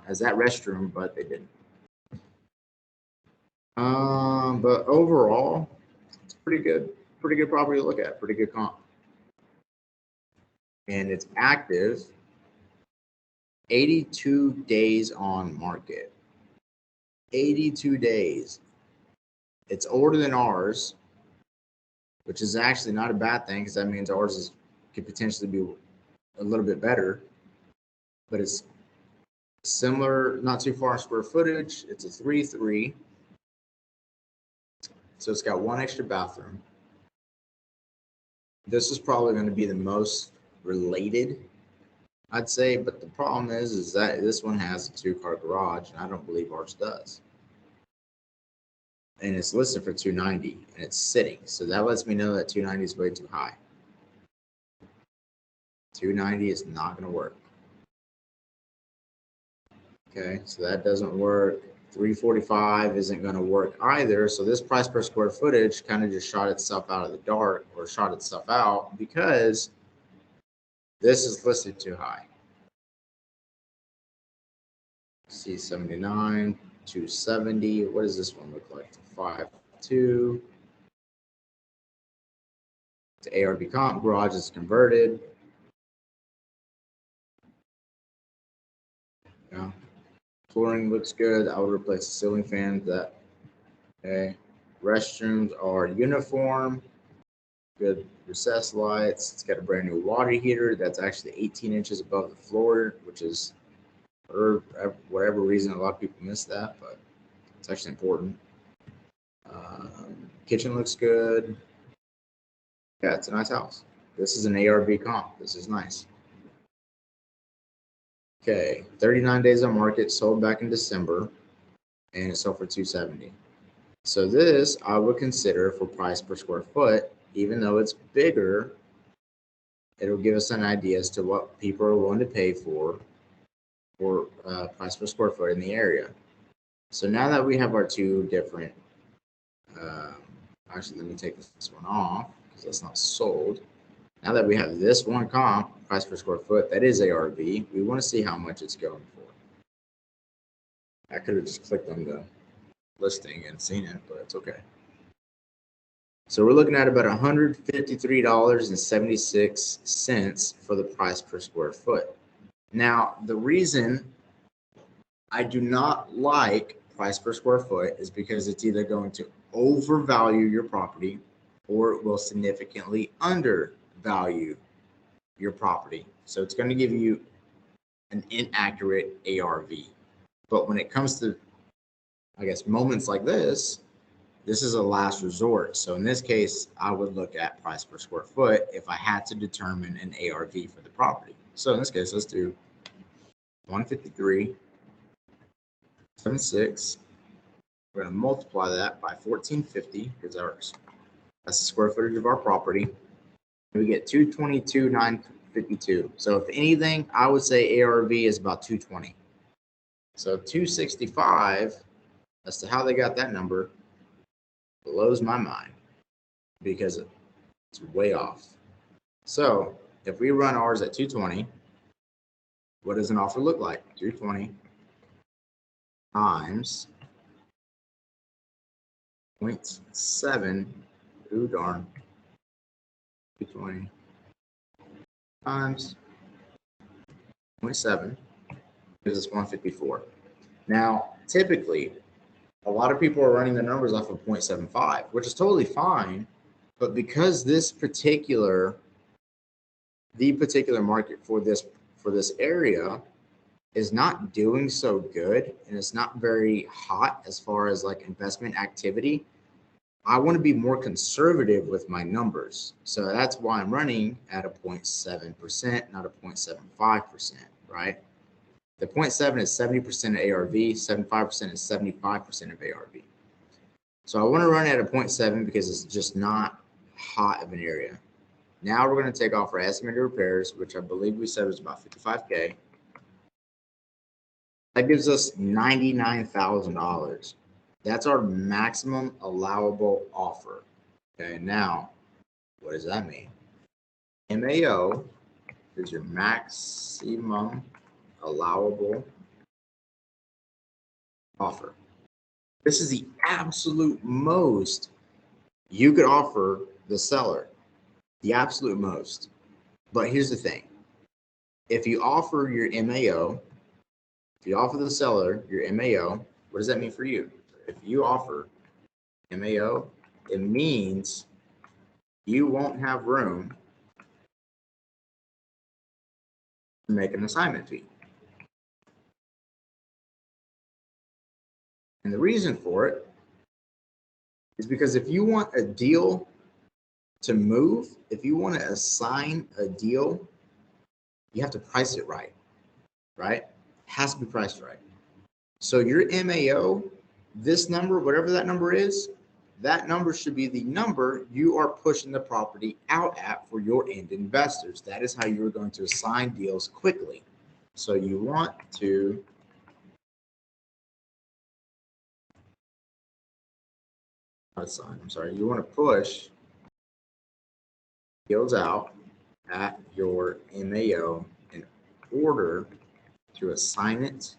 as that restroom, but they didn't. But overall, it's pretty good property to look at, pretty good comp. And it's active 82 days on market. 82 days. It's older than ours, which is actually not a bad thing because that means ours could potentially be a little bit better, but it's similar, not too far in square footage. It's a 3.3. So it's got one extra bathroom. This is probably going to be the most related, I'd say, but the problem is that this one has a 2-car garage, and I don't believe ours does. And it's listed for 290, and it's sitting. So that lets me know that 290 is way too high. 290 is not going to work. Okay, so that doesn't work. 345 isn't going to work either. So this price per square footage kind of just shot itself out of the dark, or shot itself out because this is listed too high. C79, 270. What does this one look like? 5.2. The ARV comp. Garage is converted. Yeah. Flooring looks good. I would replace the ceiling fan. That okay. Restrooms are uniform. Good recessed lights. It's got a brand new water heater that's actually 18 inches above the floor, which is, for whatever reason, a lot of people miss that, but it's actually important. Kitchen looks good. Yeah, it's a nice house. This is an ARV comp. This is nice. Okay, 39 days on market, sold back in December, and it sold for $270. So this I would consider for price per square foot, even though it's bigger, it'll give us an idea as to what people are willing to pay for price per square foot in the area. So now that we have our two different, actually let me take this one off because that's not sold. Now that we have this one comp, price per square foot, that is ARV, we want to see how much it's going for. I could have just clicked on the listing and seen it, but it's okay. So we're looking at about $153.76 for the price per square foot. Now, the reason I do not like price per square foot is because it's either going to overvalue your property or it will significantly undervalue your property. So it's going to give you an inaccurate ARV. But when it comes to, I guess, moments like this is a last resort. So in this case, I would look at price per square foot if I had to determine an ARV for the property. So in this case, let's do 153.76. We're going to multiply that by 1450 because that's the square footage of our property. And we get 222,952. So if anything, I would say ARV is about 220. So 265, as to how they got that number, blows my mind because it's way off. So if we run ours at 220, what does an offer look like? 220 times 0.7, ooh darn, 220 times 0.7 gives us 154. Now, typically, a lot of people are running the numbers off of 0.75, which is totally fine. But because the particular market for this area is not doing so good and it's not very hot as far as like investment activity, I want to be more conservative with my numbers. So that's why I'm running at a 0.7%, not a 0.75%, right? The 0.7 is 70% of ARV, 75% is 75% of ARV. So I want to run at a 0.7 because it's just not hot of an area. Now we're going to take off our estimated repairs, which I believe we said was about $55K. That gives us $99,000. That's our maximum allowable offer. Okay, now what does that mean? MAO is your maximum allowable offer. This is the absolute most you could offer the seller, the absolute most. But here's the thing. If you offer your MAO, if you offer the seller your MAO, what does that mean for you? If you offer MAO, it means you won't have room to make an assignment fee. And the reason for it is because if you want a deal to move, if you want to assign a deal, you have to price it right, right? It has to be priced right. So your MAO, this number, whatever that number is, that number should be the number you are pushing the property out at for your end investors. That is how you're going to assign deals quickly. So you want to you want to push deals out at your MAO in order to assign it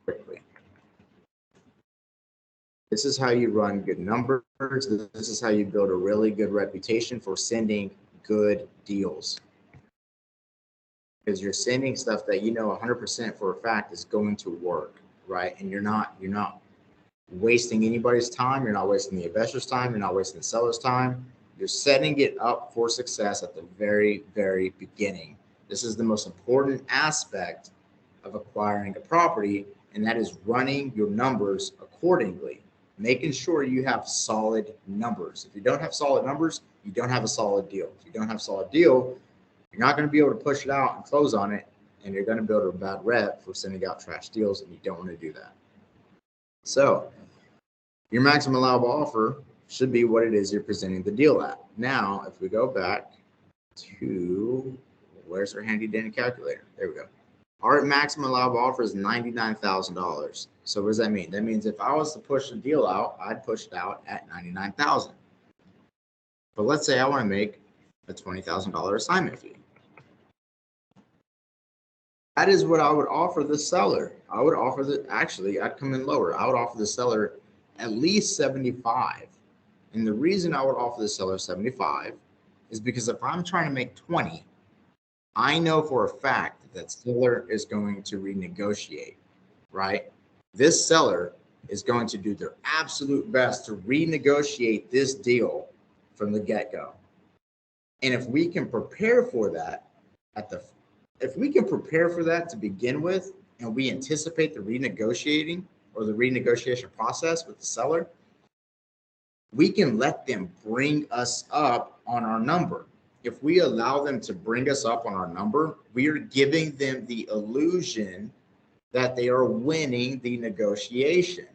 quickly. This is how you run good numbers. This is how you build a really good reputation for sending good deals. Because you're sending stuff that you know 100% for a fact is going to work, right? And you're not wasting anybody's time. You're not wasting the investor's time. You're not wasting the seller's time. You're setting it up for success at the very, very beginning. This is the most important aspect of acquiring a property, and that is running your numbers accordingly. making sure you have solid numbers. If you don't have solid numbers, you don't have a solid deal. If you don't have a solid deal, you're not going to be able to push it out and close on it, and you're going to build a bad rep for sending out trash deals, and you don't want to do that. So your maximum allowable offer should be what it is you're presenting the deal at. Now, if we go back to, where's our handy dandy calculator? There we go. Our maximum allowable offer is $99,000. So what does that mean? That means if I was to push the deal out, I'd push it out at $99,000. But let's say I want to make a $20,000 assignment fee. That is what I would offer the seller. I would offer actually, I'd come in lower. I would offer the seller at least 75. And the reason I would offer the seller 75 is because if I'm trying to make 20, I know for a fact that seller is going to renegotiate, right? This seller is going to do their absolute best to renegotiate this deal from the get-go. And if we can prepare for that if we can prepare for that to begin with, and we anticipate the renegotiating or the renegotiation process with the seller, we can let them bring us up on our number. If we allow them to bring us up on our number, we are giving them the illusion that they are winning the negotiation.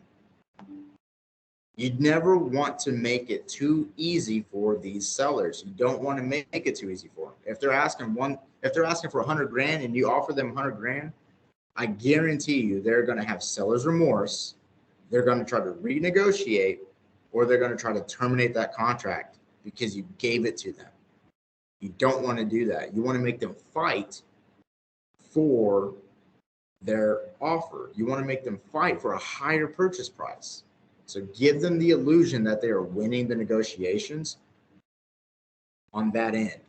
You'd never want to make it too easy for these sellers. You don't want to make it too easy for them. If they're asking for 100 grand and you offer them 100 grand, I guarantee you they're going to have seller's remorse. They're going to try to renegotiate, or they're going to try to terminate that contract because you gave it to them. You don't want to do that. You want to make them fight for their offer. You want to make them fight for a higher purchase price. So give them the illusion that they are winning the negotiations on that end.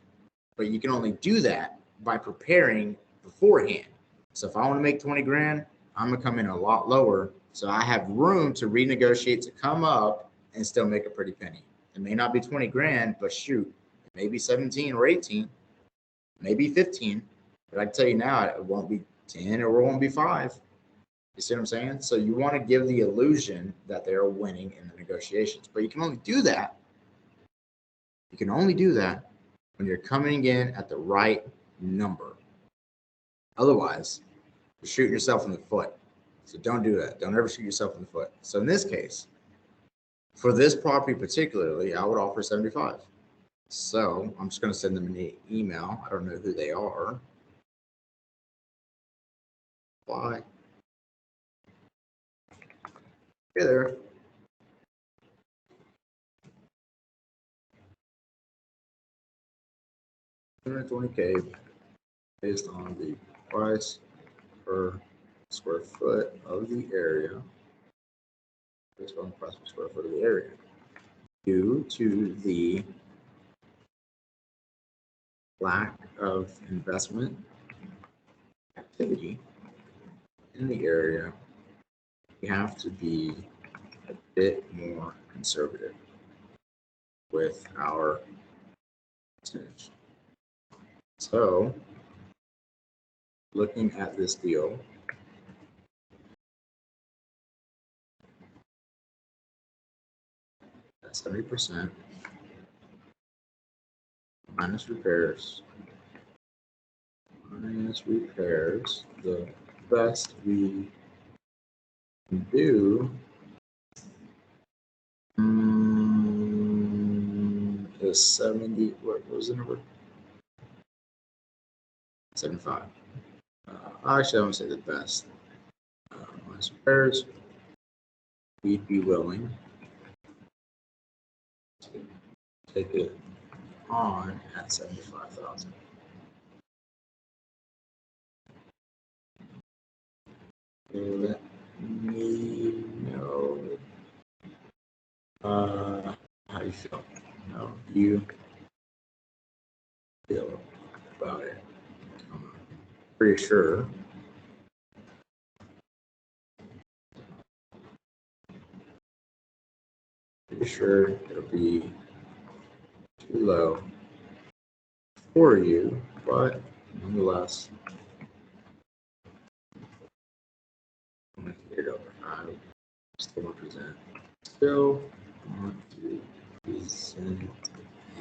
But you can only do that by preparing beforehand. So if I want to make 20 grand, I'm going to come in a lot lower. So I have room to renegotiate to come up and still make a pretty penny. It may not be 20 grand, but shoot, maybe 17 or 18, maybe 15. But I can tell you now, it won't be 10 or it won't be 5. You see what I'm saying? So you want to give the illusion that they're winning in the negotiations, but you can only do that. You can only do that when you're coming in at the right number. Otherwise, you're shooting yourself in the foot. So don't do that. Don't ever shoot yourself in the foot. So in this case, for this property particularly, I would offer 75. So I'm just going to send them an email. I don't know who they are. Why? Hey there. $120K based on the price per square foot of the area. Based on the price per square foot of the area. Due to the lack of investment activity in the area, we have to be a bit more conservative with our percentage. So, looking at this deal, at 70% minus repairs, the best we can do is 70. What was the number? 75. Actually, I want to say the best. Minus repairs, we'd be willing to take it on at 75,000. Let me know how you feel. How you feel about it. I'm pretty sure it'll be too low for you, but nonetheless, I'm going to get it over. I still represent still want to present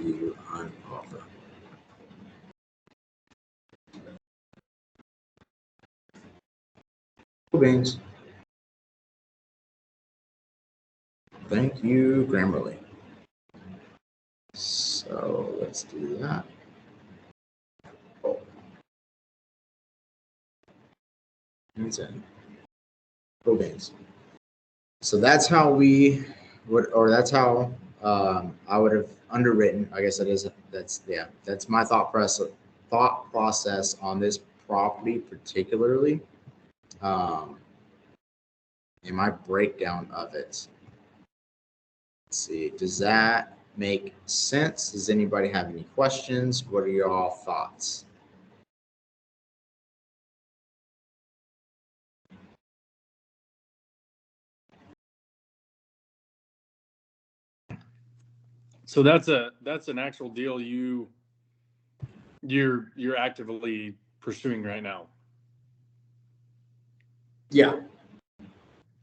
you an offer. Cool beans. Thank you, Grammarly. So let's do that. Cool beans. So that's how we would, or that's how I would have underwritten. I guess that's my thought process on this property particularly, and my breakdown of it. Let's see, does that make sense? Does anybody have any questions? What are your thoughts? So that's an actual deal you're actively pursuing right now. Yeah.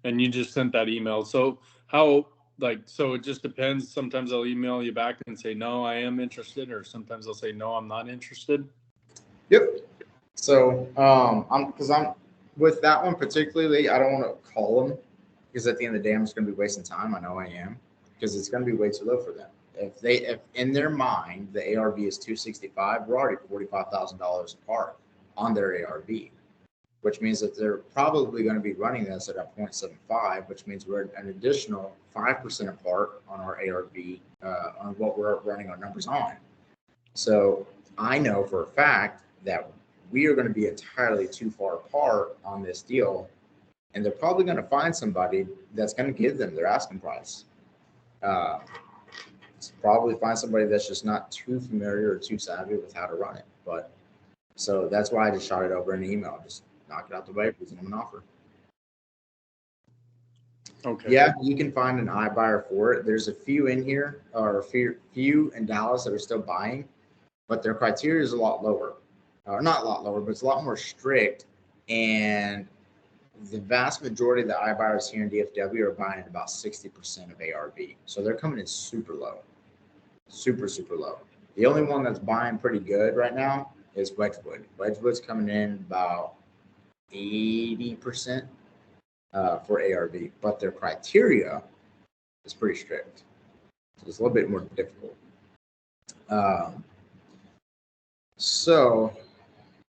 And you just sent that email. So so it just depends. Sometimes I'll email you back and say, no, I am interested. Or sometimes I'll say, no, I'm not interested. Yep. So I'm with that one particularly, I don't want to call them because at the end of the day, I'm just going to be wasting time. I know I am, because it's going to be way too low for them. If in their mind the ARV is 265, we're already $45,000 apart on their ARV, which means that they're probably going to be running this at a 0.75, which means we're an additional 5% apart on our ARV on what we're running our numbers on. So I know for a fact that we are going to be entirely too far apart on this deal, and they're probably going to find somebody that's going to give them their asking price. Probably find somebody that's just not too familiar or too savvy with how to run it. But so that's why I just shot it over an email. Just knock it out the way, present them an offer. Okay. Yeah, you can find an iBuyer for it. There's a few in here, or a few in Dallas that are still buying, but their criteria is a lot lower. Or not a lot lower, but it's a lot more strict. And the vast majority of the iBuyers here in DFW are buying at about 60% of ARV. So they're coming in super low. Super, super low. The only one that's buying pretty good right now is Wedgwood. Wedgwood's coming in about 80% for ARV, but their criteria is pretty strict. So it's a little bit more difficult. So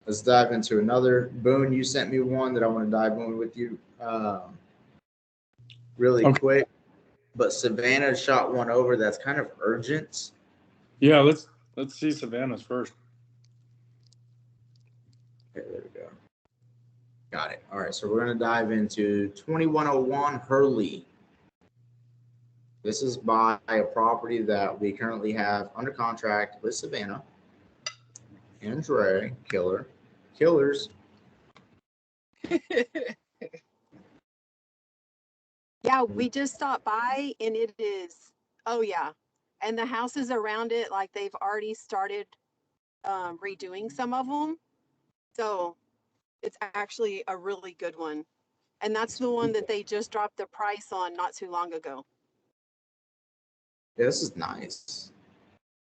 let's dive into another. Boone, you sent me one that I want to dive in with you really quick. But Savannah shot one over that's kind of urgent. Yeah, let's see Savannah's first. Okay, there we go. Got it. All right, so we're going to dive into 2101 Hurley. This is by a property that we currently have under contract with Savannah and Dre, Killers. Yeah, we just stopped by and it is, oh yeah. And the houses around it, like they've already started redoing some of them. So it's actually a really good one. And that's the one that they just dropped the price on not too long ago. Yeah, this is nice.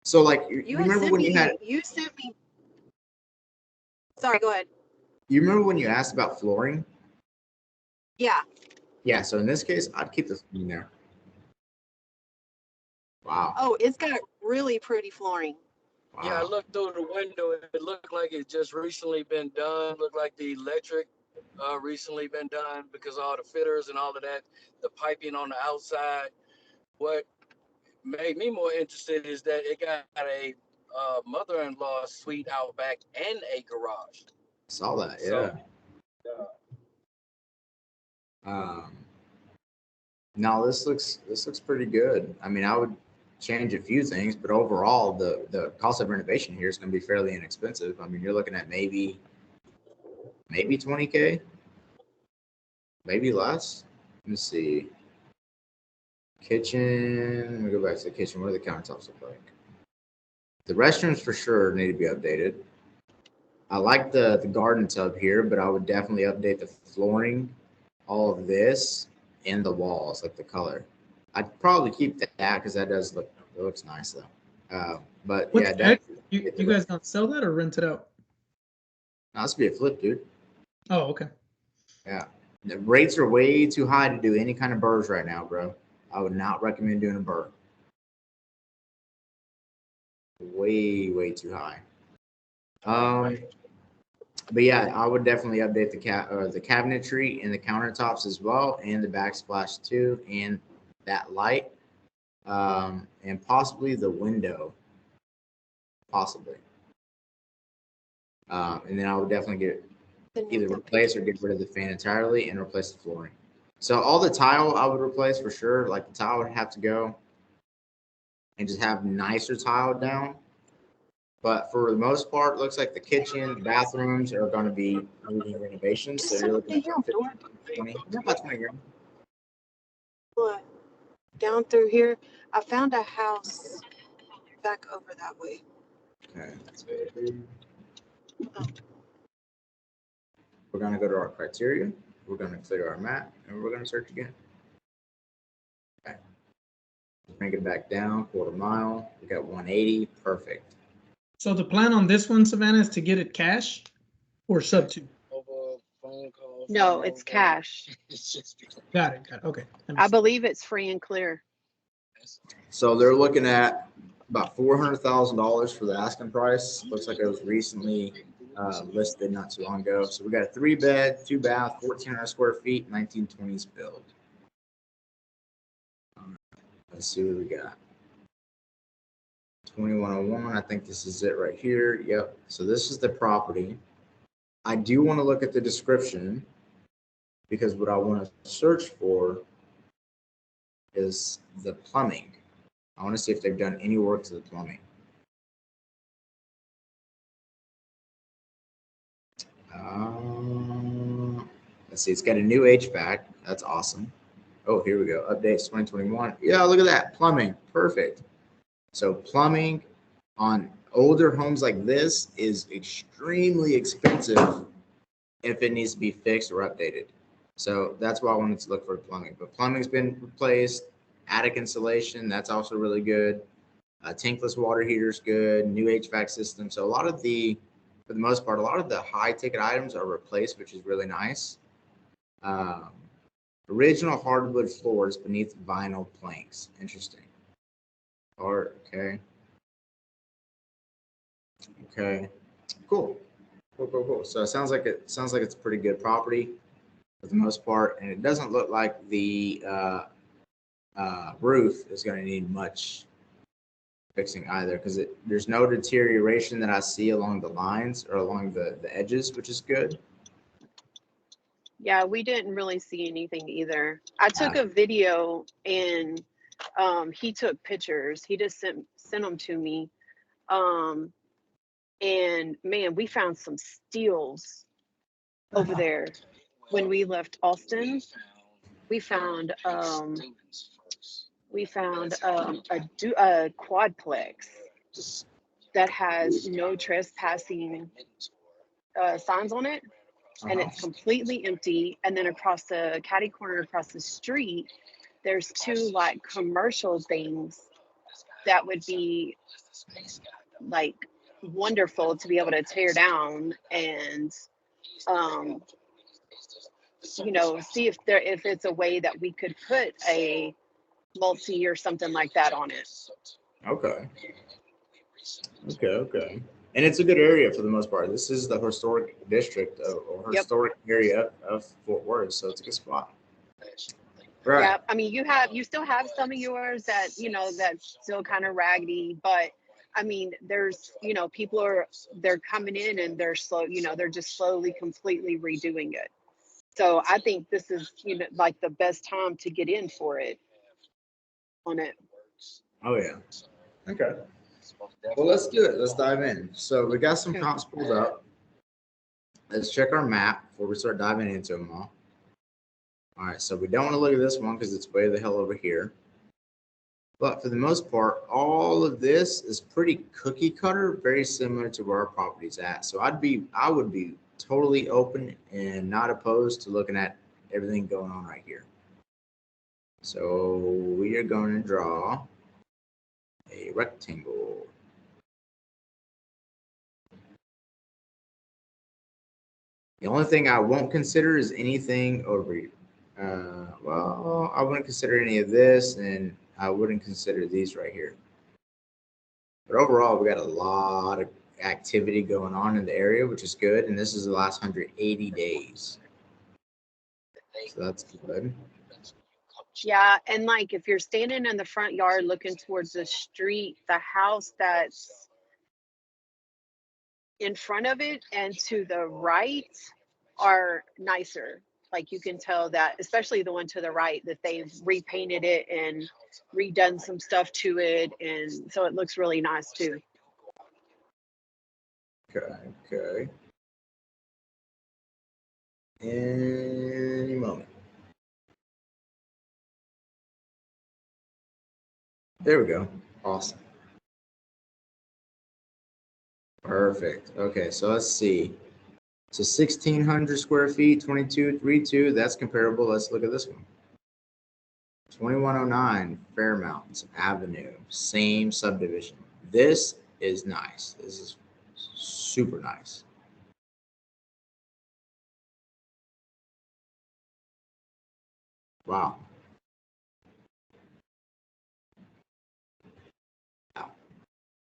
So like, you remember when you sent me, sorry, go ahead. You remember when you asked about flooring? Yeah. Yeah, so in this case, I'd keep this in there. Wow. Oh, it's got really pretty flooring. Wow. Yeah, I looked through the window. It looked like it just recently been done. Looked like the electric recently been done because all the fitters and all of that, the piping on the outside. What made me more interested is that it got a mother-in-law suite out back and a garage. Saw that, yeah. So, No, this looks pretty good. I mean, I would change a few things, but overall, the cost of renovation here is going to be fairly inexpensive. I mean, you're looking at maybe 20K, maybe less. Let me see. Kitchen. Let me go back to the kitchen. What do the countertops look like? The restrooms for sure need to be updated. I like the garden tub here, but I would definitely update the flooring, all of this, and the walls, like the color. I'd probably keep that because that does look, it looks nice though. But What's yeah, that? definitely. You guys gonna sell that or rent it out? No, this would be a flip, dude. Oh, okay. Yeah. The rates are way too high to do any kind of burrs right now, bro. I would not recommend doing a burr. Way, way too high. But yeah, I would definitely update the cabinetry and the countertops as well, and the backsplash too, and that light, and possibly the window, possibly. And then I would definitely get either replace or get rid of the fan entirely and replace the flooring. So all the tile I would replace for sure. Like the tile would have to go, and just have nicer tile down. But for the most part, it looks like the kitchen, bathrooms are going to be needing renovations. So you're looking at about 15, 20, yeah, about 20 grand. What? Down through here, I found a house back over that way. Okay. We're going to go to our criteria. We're going to clear our map, and we're going to search again. Okay. Bring it back down, quarter mile. We got 180. Perfect. So the plan on this one, Savannah, is to get it cash or sub two? No, it's cash. Got it. Okay. I believe it's free and clear. So they're looking at about $400,000 for the asking price. Looks like it was recently listed not too long ago. So we got a 3-bed, 2-bath, 1,400 square feet, 1920s build. Let's see what we got. 2101. I think this is it right here. Yep. So this is the property. I do want to look at the description because what I want to search for is the plumbing. I want to see if they've done any work to the plumbing. Let's see. It's got a new HVAC. That's awesome. Oh, here we go. Updates 2021. Yeah, look at that. Plumbing. Perfect. So plumbing on older homes like this is extremely expensive if it needs to be fixed or updated. So that's why I wanted to look for plumbing. But plumbing's been replaced. Attic insulation, that's also really good. Tankless water heater's good. New HVAC system. So a lot of the, for the most part, a lot of the high ticket items are replaced, which is really nice. Original hardwood floors beneath vinyl planks. Interesting. Or okay. Okay. Cool. Cool. So it sounds like it's a pretty good property for the most part, and it doesn't look like the roof is going to need much fixing either, because there's no deterioration that I see along the lines or along the edges, which is good. Yeah, we didn't really see anything either. I took a video and he took pictures. He just sent them to me. And man, we found some steals over there when we left Austin. We found a quadplex that has no trespassing signs on it, and it's completely empty. And then across the catty corner across the street, there's 2 like commercial things that would be like wonderful to be able to tear down and see if it's a way that we could put a multi or something like that on it. Okay. And it's a good area for the most part. This is the historic district or historic area of Fort Worth, so it's a good spot. Right. Yeah, I mean, you still have some of yours that that's still kind of raggedy, but I mean, there's people they're coming in and they're slow, they're just slowly completely redoing it. So I think this is like the best time to get in for it on it. Oh yeah. Okay. Well, let's do it. Let's dive in. So we got some comps pulled up. Let's check our map before we start diving into them all. All right, so we don't want to look at this one because it's way the hell over here. But for the most part, all of this is pretty cookie cutter, very similar to where our property's at. So I would be totally open and not opposed to looking at everything going on right here. So we are going to draw a rectangle. The only thing I won't consider is anything over, well, I wouldn't consider any of this, and I wouldn't consider these right here. But overall, we got a lot of activity going on in the area, which is good. And this is the last 180 days. So that's good. Yeah, and like if you're standing in the front yard looking towards the street, the house that's in front of it and to the right are nicer. Like you can tell that, especially the one to the right, that they've repainted it and redone some stuff to it, and so it looks really nice too. Okay. Any moment. There we go. Awesome. Perfect. Okay, so let's see. So 1,600 square feet, 2232. That's comparable. Let's look at this one. 2109 Fairmount Avenue, same subdivision. This is nice. This is super nice. Wow. Wow.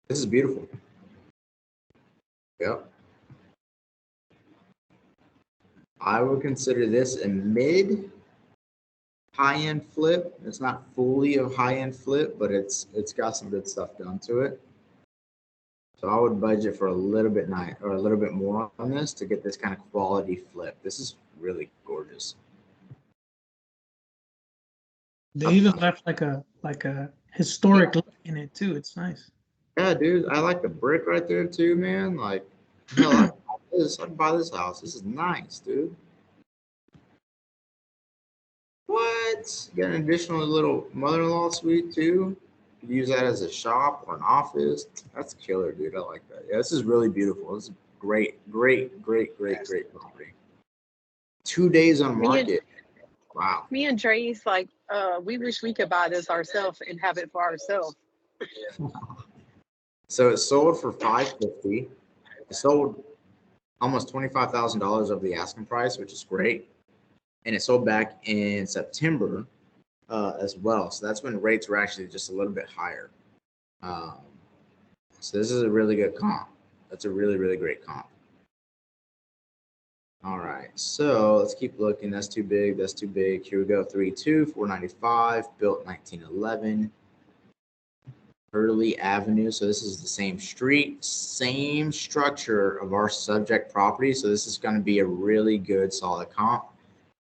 This is beautiful. Yep. I would consider this a mid high-end flip. It's not fully a high-end flip, but it's got some good stuff done to it. So I would budget for a little bit a little bit more on this to get this kind of quality flip. This is really gorgeous. They even left like a historic look in it too. It's nice. Yeah, dude, I like the brick right there too, man. Like, hell, I'd buy this house. This is nice, dude. What? You got an additional little mother-in-law suite too? You could use that as a shop or an office. That's killer, dude. I like that. Yeah, this is really beautiful. This is great property. 2 days on market. Wow. Me and Dre's like, we wish we could buy this ourselves and have it for ourselves. So it sold for $550. It sold almost $25,000 over the asking price, which is great. And it sold back in September as well. So that's when rates were actually just a little bit higher. So this is a really good comp. That's a really great comp. All right, so let's keep looking. That's too big. That's too big. Here we go. 3.2, 495, built 1911. Hurley Avenue. So this is the same street, same structure of our subject property. So this is going to be a really good solid comp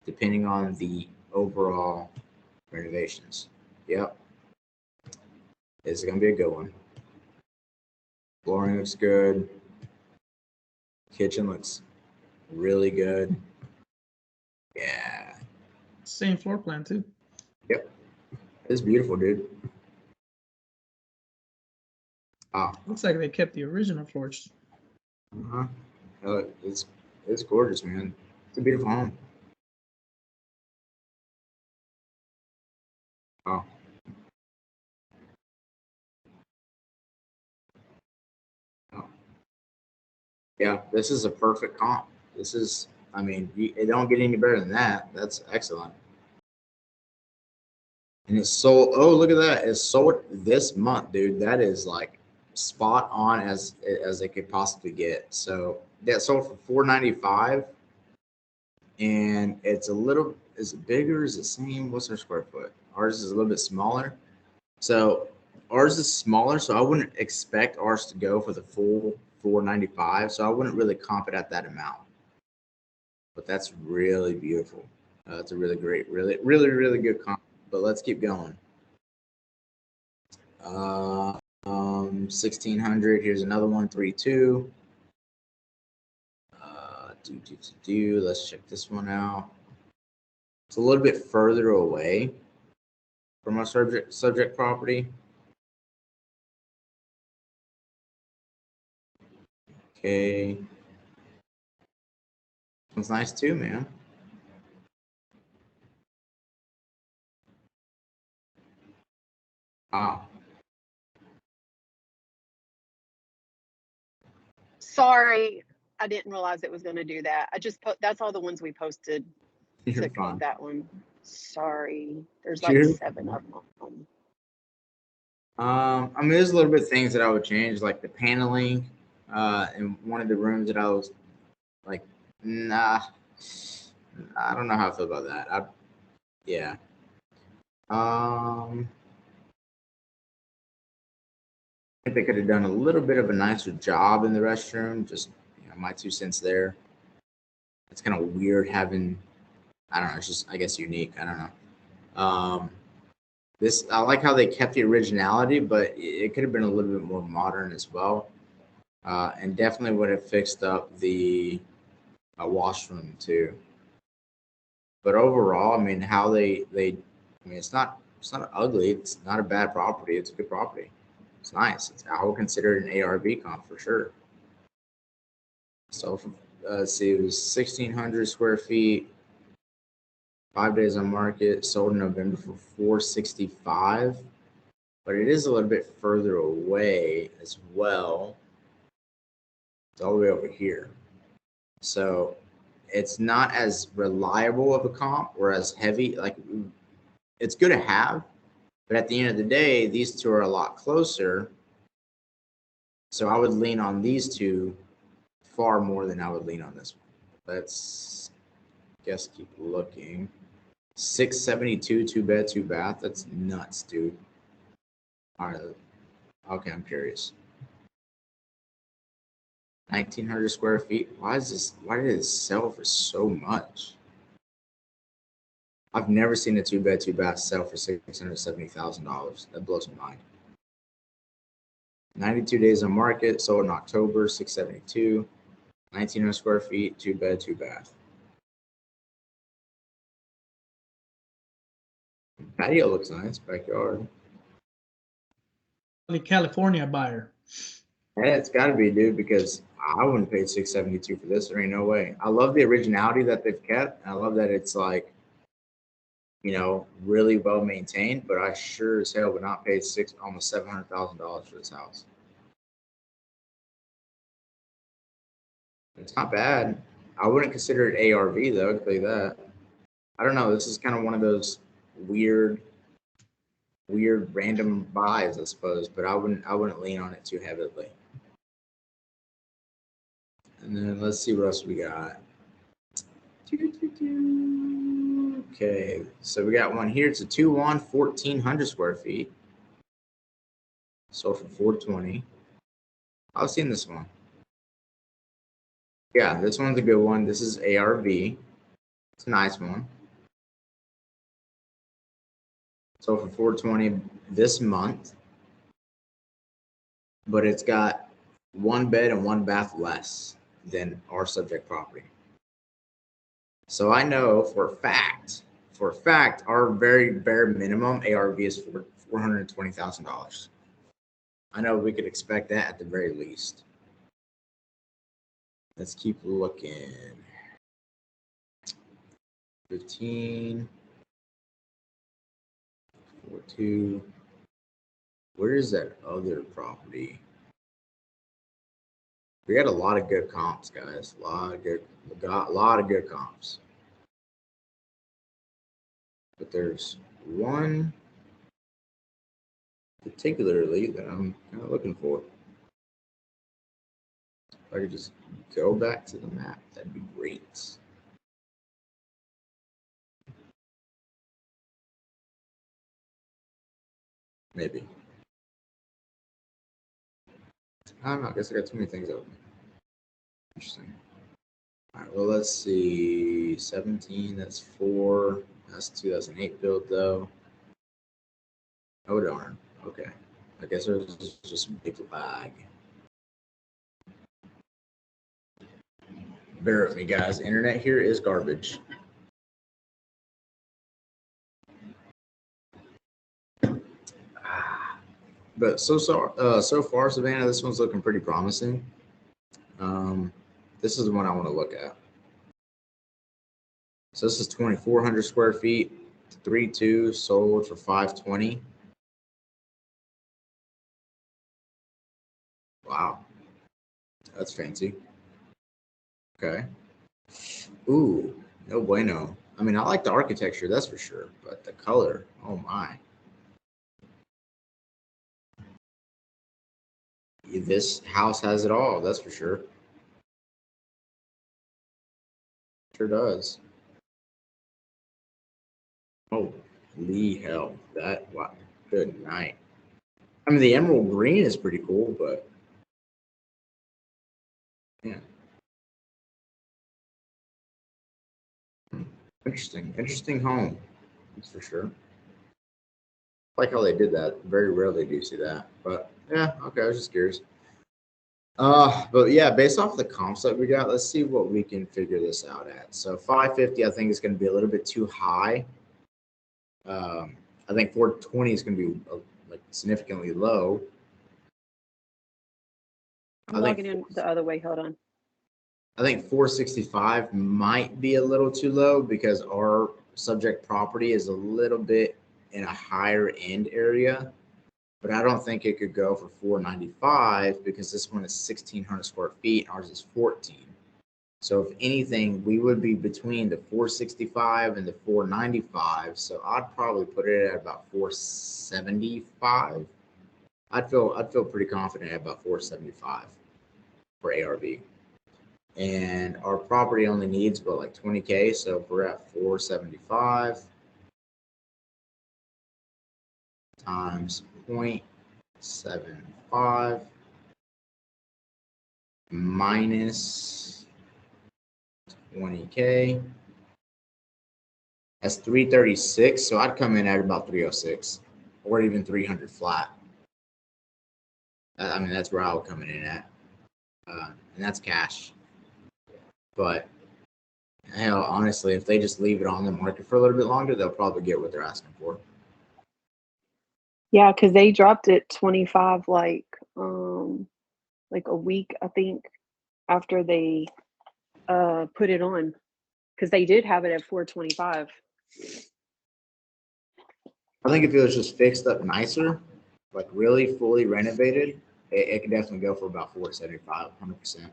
depending on the overall renovations. Yep. This is going to be a good one. Flooring looks good. Kitchen looks really good. Yeah. Same floor plan too. Yep. It's beautiful, dude. Oh. Looks like they kept the original floors. Uh-huh. It's gorgeous, man. It's a beautiful home. Oh. Oh. Yeah, this is a perfect comp. This is, I mean, it don't get any better than that. That's excellent. And it's sold. Oh, look at that! It's sold this month, dude. That is like spot on as it could possibly get. So that sold for $495, and it's a little. Is it bigger? Is it same? What's our square foot? Ours is a little bit smaller. So ours is smaller, so I wouldn't expect ours to go for the full 495. So I wouldn't really comp it at that amount. But that's really beautiful. That's a really great, really good comp. But let's keep going. 1,600. Here's another one. 3.2. Let's check this one out. It's a little bit further away from our subject property. Okay. It's nice too, man. Wow. Sorry, I didn't realize it was going to do that. I just that's all the ones we posted You're to fine. code that one. Sorry, there's like Sure. 7 of them. I mean, there's a little bit of things that I would change, like the paneling in one of the rooms that I was like, nah, I don't know how I feel about that. Yeah. I think they could have done a little bit of a nicer job in the restroom. Just, my 2 cents there. It's kind of weird having, I don't know, it's just, I guess, unique. I don't know. This, I like how they kept the originality, but it could have been a little bit more modern as well. And definitely would have fixed up the washroom too. But overall, I mean, how I mean, it's not ugly. It's not a bad property. It's a good property. It's nice. I would consider it an ARV comp for sure. So, let's see, it was 1,600 square feet, 5 days on market, sold in November for $465. But it is a little bit further away as well. It's all the way over here. So it's not as reliable of a comp or as heavy. Like, it's good to have, but at the end of the day, these two are a lot closer. So I would lean on these two far more than I would lean on this one. Let's keep looking. 672, 2 bed, 2 bath. That's nuts, dude. All right. Okay, I'm curious. 1,900 square feet. Why did it sell for so much? I've never seen a 2 bed, 2 bath sell for $670,000. That blows my mind. 92 days on market, sold in October, 672. 1,900 square feet, 2 bed, 2 bath. Patio looks nice, backyard. The California buyer. Hey, it's got to be, dude, because I wouldn't pay 672 for this. There ain't no way. I love the originality that they've kept. I love that it's like, really well maintained. But I sure as hell would not pay almost $700,000 for this house. It's not bad. I wouldn't consider it ARV though. I can tell you that. I don't know. This is kind of one of those weird random buys, I suppose. But I wouldn't lean on it too heavily. And then let's see what else we got. Okay, so we got one here. It's a 2-1, 1,400 square feet. Sold for $420. I've seen this one. Yeah, this one's a good one. This is ARV. It's a nice one. Sold for $420 this month. But it's got 1 bed and 1 bath less than our subject property. So I know for a fact, our very bare minimum ARV is $420,000. I know we could expect that at the very least. Let's keep looking. 15, 42. Where is that other property? We got a lot of good comps, guys. A lot of good comps. But there's one particularly that I'm kind of looking for. If I could just go back to the map, that'd be great. Maybe. I don't know. I guess I got too many things open. Interesting. All right. Well, let's see. 17. That's 4. That's 2008 build, though. Oh darn. Okay. I guess there's just a big lag. Bear with me, guys. Internet here is garbage. But so far, Savannah, this one's looking pretty promising. This is the one I want to look at. So this is 2,400 square feet, 3.2, sold for $520. That's fancy. Okay. Ooh, no bueno. I mean, I like the architecture, that's for sure, but the color, oh my. This house has it all, that's for sure. Sure does. Holy hell, that, wow, good night. I mean, the emerald green is pretty cool, but yeah. Interesting home, that's for sure. I like how they did that. Very rarely do you see that, but yeah, okay, I was just curious. But yeah, based off the comps that we got, let's see what we can figure this out at. So 550, I think is going to be a little bit too high. I think 420 is going to be like significantly low. I'm logging in the other way. Hold on. I think 465 might be a little too low because our subject property is a little bit in a higher end area. But I don't think it could go for 495 because this one is 1,600 square feet. Ours is 14. So if anything, we would be between the 465 and the 495. So I'd probably put it at about 475. I'd feel pretty confident at about 475 for ARV. And our property only needs about like 20K. So if we're at 475 times 0.75 minus 20K. That's 336. So I'd come in at about 306 or even 300 flat. I mean, that's where I would come in at. And that's cash. But hell, honestly, if they just leave it on the market for a little bit longer, they'll probably get what they're asking for. Yeah, because they dropped it 25 like a week, I think, after they put it on. Because they did have it at 425. I think if it was just fixed up nicer, like really fully renovated, it could definitely go for about 475, 100%.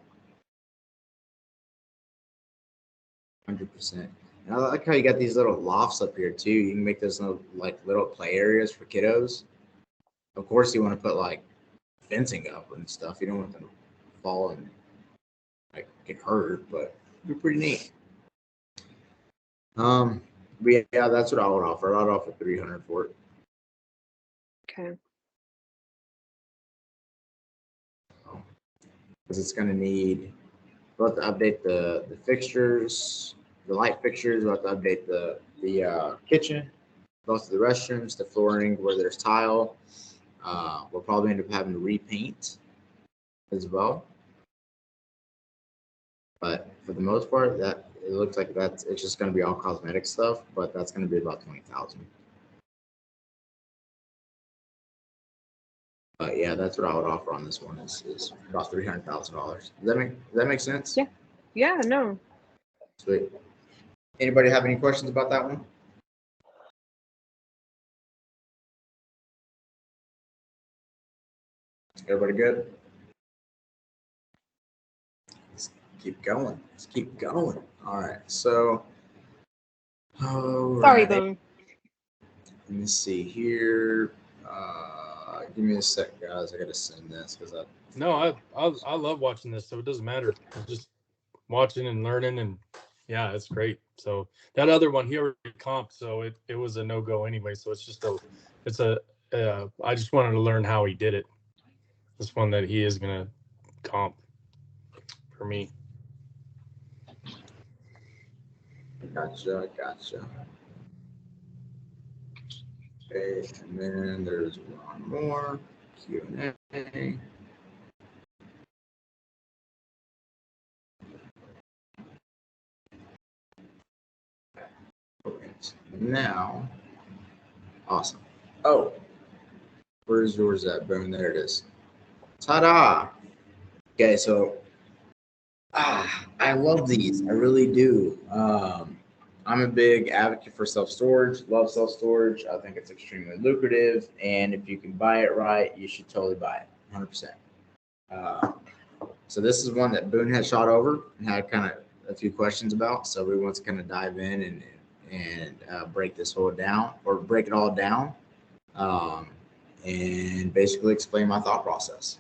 100%. And I like how you got these little lofts up here too. You can make those little play areas for kiddos. Of course, you want to put like fencing up and stuff. You don't want them to fall and like get hurt, but it'd be pretty neat. But yeah, that's what I would offer. I'd offer 300 for it. Okay. Because it's going to need, we'll have to update the fixtures, the light fixtures. We'll have to update the kitchen, both of the restrooms, the flooring where there's tile. We'll probably end up having to repaint as well. But for the most part, that it looks like it's just going to be all cosmetic stuff, but that's going to be about 20,000. But yeah, that's what I would offer on this one is about $300,000. Does that make sense? Yeah. Yeah. No. Sweet. Anybody have any questions about that one? Everybody good? Let's keep going. Let's keep going. All right. So, Sorry, Boom. Let me see here. Give me a sec, guys. I gotta send this because No, I love watching this, so it doesn't matter. I'm just watching and learning, and yeah, it's great. So that other one, he already comped, so it was a no-go anyway. So it's just I just wanted to learn how he did it. This one that he is gonna comp for me. Gotcha. Okay, and then there's one more Q&A. Okay, now, awesome. Oh, where's yours at? Boom, there it is. Ta-da! Okay, so I love these. I really do. I'm a big advocate for self-storage. Love self-storage. I think it's extremely lucrative, and if you can buy it right, you should totally buy it. 100%. So this is one that Boone had shot over and had kind of a few questions about. So we want to kind of dive in and break this whole down, or break it all down, and basically explain my thought process.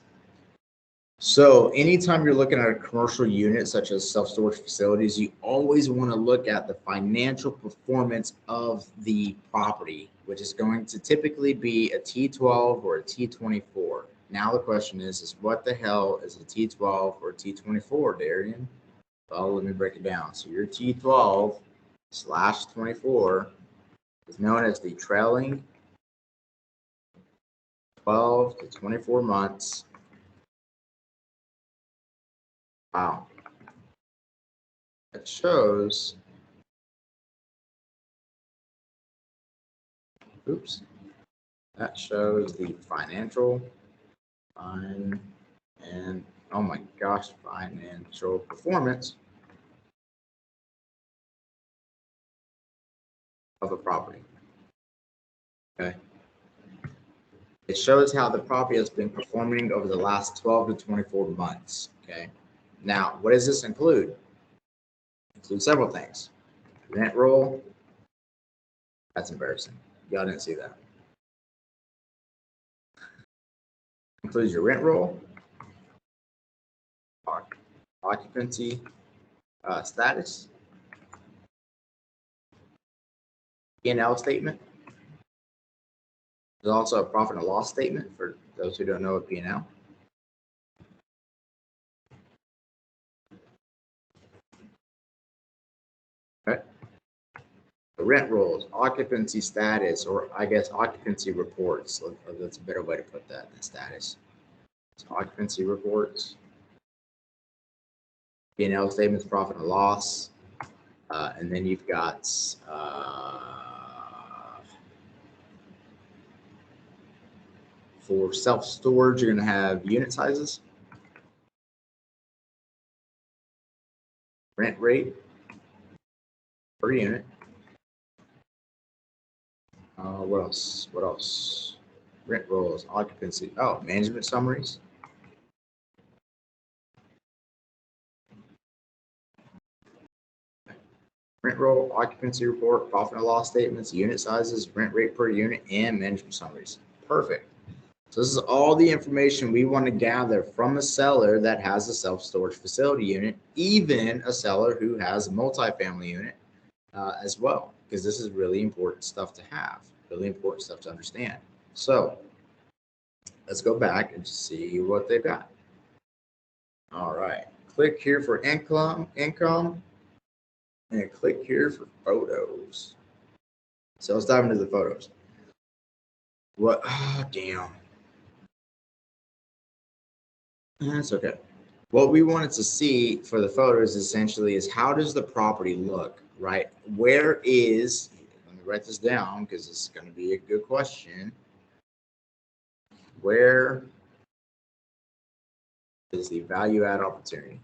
So anytime you're looking at a commercial unit such as self-storage facilities, you always want to look at the financial performance of the property, which is going to typically be a T12 or a T24. Now the question is what the hell is a T12 or a T24, Darian? Well, let me break it down. So your T12/24 is known as the trailing 12 to 24 months. Wow. It shows, that shows the financial financial performance of a property. Okay. It shows how the property has been performing over the last 12 to 24 months. Okay. Now, what does this include? It includes several things. Rent roll. That's embarrassing. Y'all didn't see that. Includes your rent roll, occupancy status, P&L statement. There's also a profit and loss statement for those who don't know what P&L. Okay. The rent rolls, occupancy status, or I guess occupancy reports. That's a better way to put that than status. So occupancy reports, P&L statements, profit and loss, and then you've got for self-storage, you're going to have unit sizes, rent rate per unit. What else? What else? Rent rolls, occupancy. Oh, management summaries. Rent roll, occupancy report, profit and loss statements, unit sizes, rent rate per unit, and management summaries. Perfect. So this is all the information we want to gather from a seller that has a self-storage facility unit, even a seller who has a multifamily unit as well, because this is really important stuff to have, really important stuff to understand. So let's go back and see what they've got. All right, click here for income, and click here for photos. So let's dive into the photos. What? Oh, damn. That's okay. What we wanted to see for the photos essentially is how does the property look, right? Where is, let me write this down because this is going to be a good question. Where is the value add opportunity?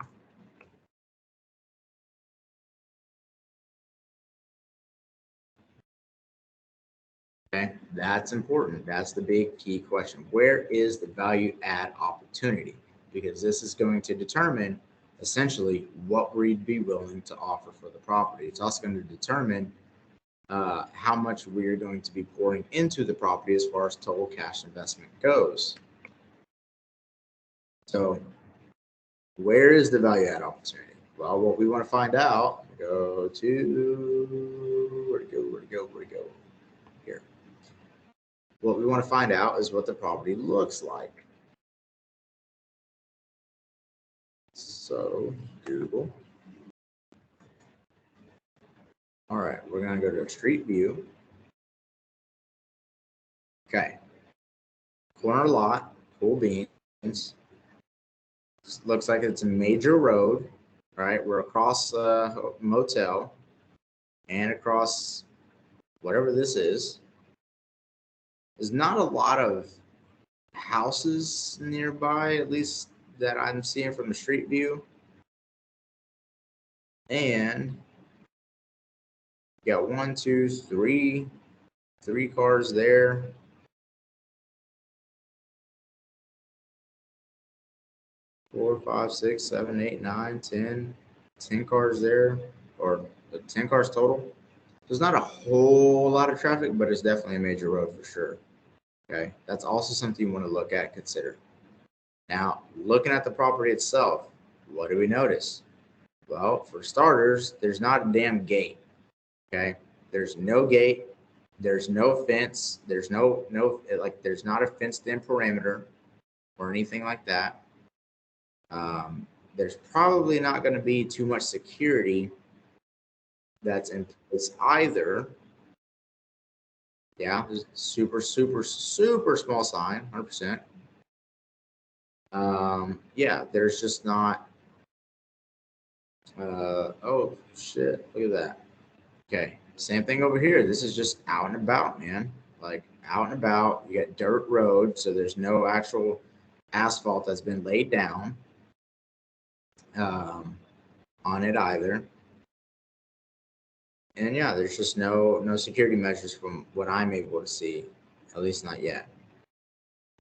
Okay, that's important. That's the big key question. Where is the value add opportunity? Because this is going to determine essentially what we'd be willing to offer for the property. It's also going to determine how much we're going to be pouring into the property as far as total cash investment goes. So where is the value add opportunity? Well, what we want to find out, where'd it go? Here. What we want to find out is what the property looks like. So Google. All right, we're going to go to street view. Okay. Corner lot, pool beans. Looks like it's a major road. All right, we're across a motel and across whatever this is. There's not a lot of houses nearby, at least that I'm seeing from the street view. And you got 1, 2, 3 cars there. 4, 5, 6, 7, 8, 9, 10, 10 cars there, or 10 cars total. There's not a whole lot of traffic, but it's definitely a major road for sure. Okay, that's also something you want to look at and consider. Now, looking at the property itself, what do we notice? Well, for starters, there's not a damn gate. Okay, there's no gate, there's no fence, there's there's not a fenced-in perimeter or anything like that. There's probably not going to be too much security that's in place either. Yeah, super small sign, 100%. Yeah, there's just not. Oh shit! Look at that. Okay, same thing over here. This is just out and about, man. Like out and about. You got dirt road, so there's no actual asphalt that's been laid down on it either. And yeah, there's just no security measures from what I'm able to see, at least not yet.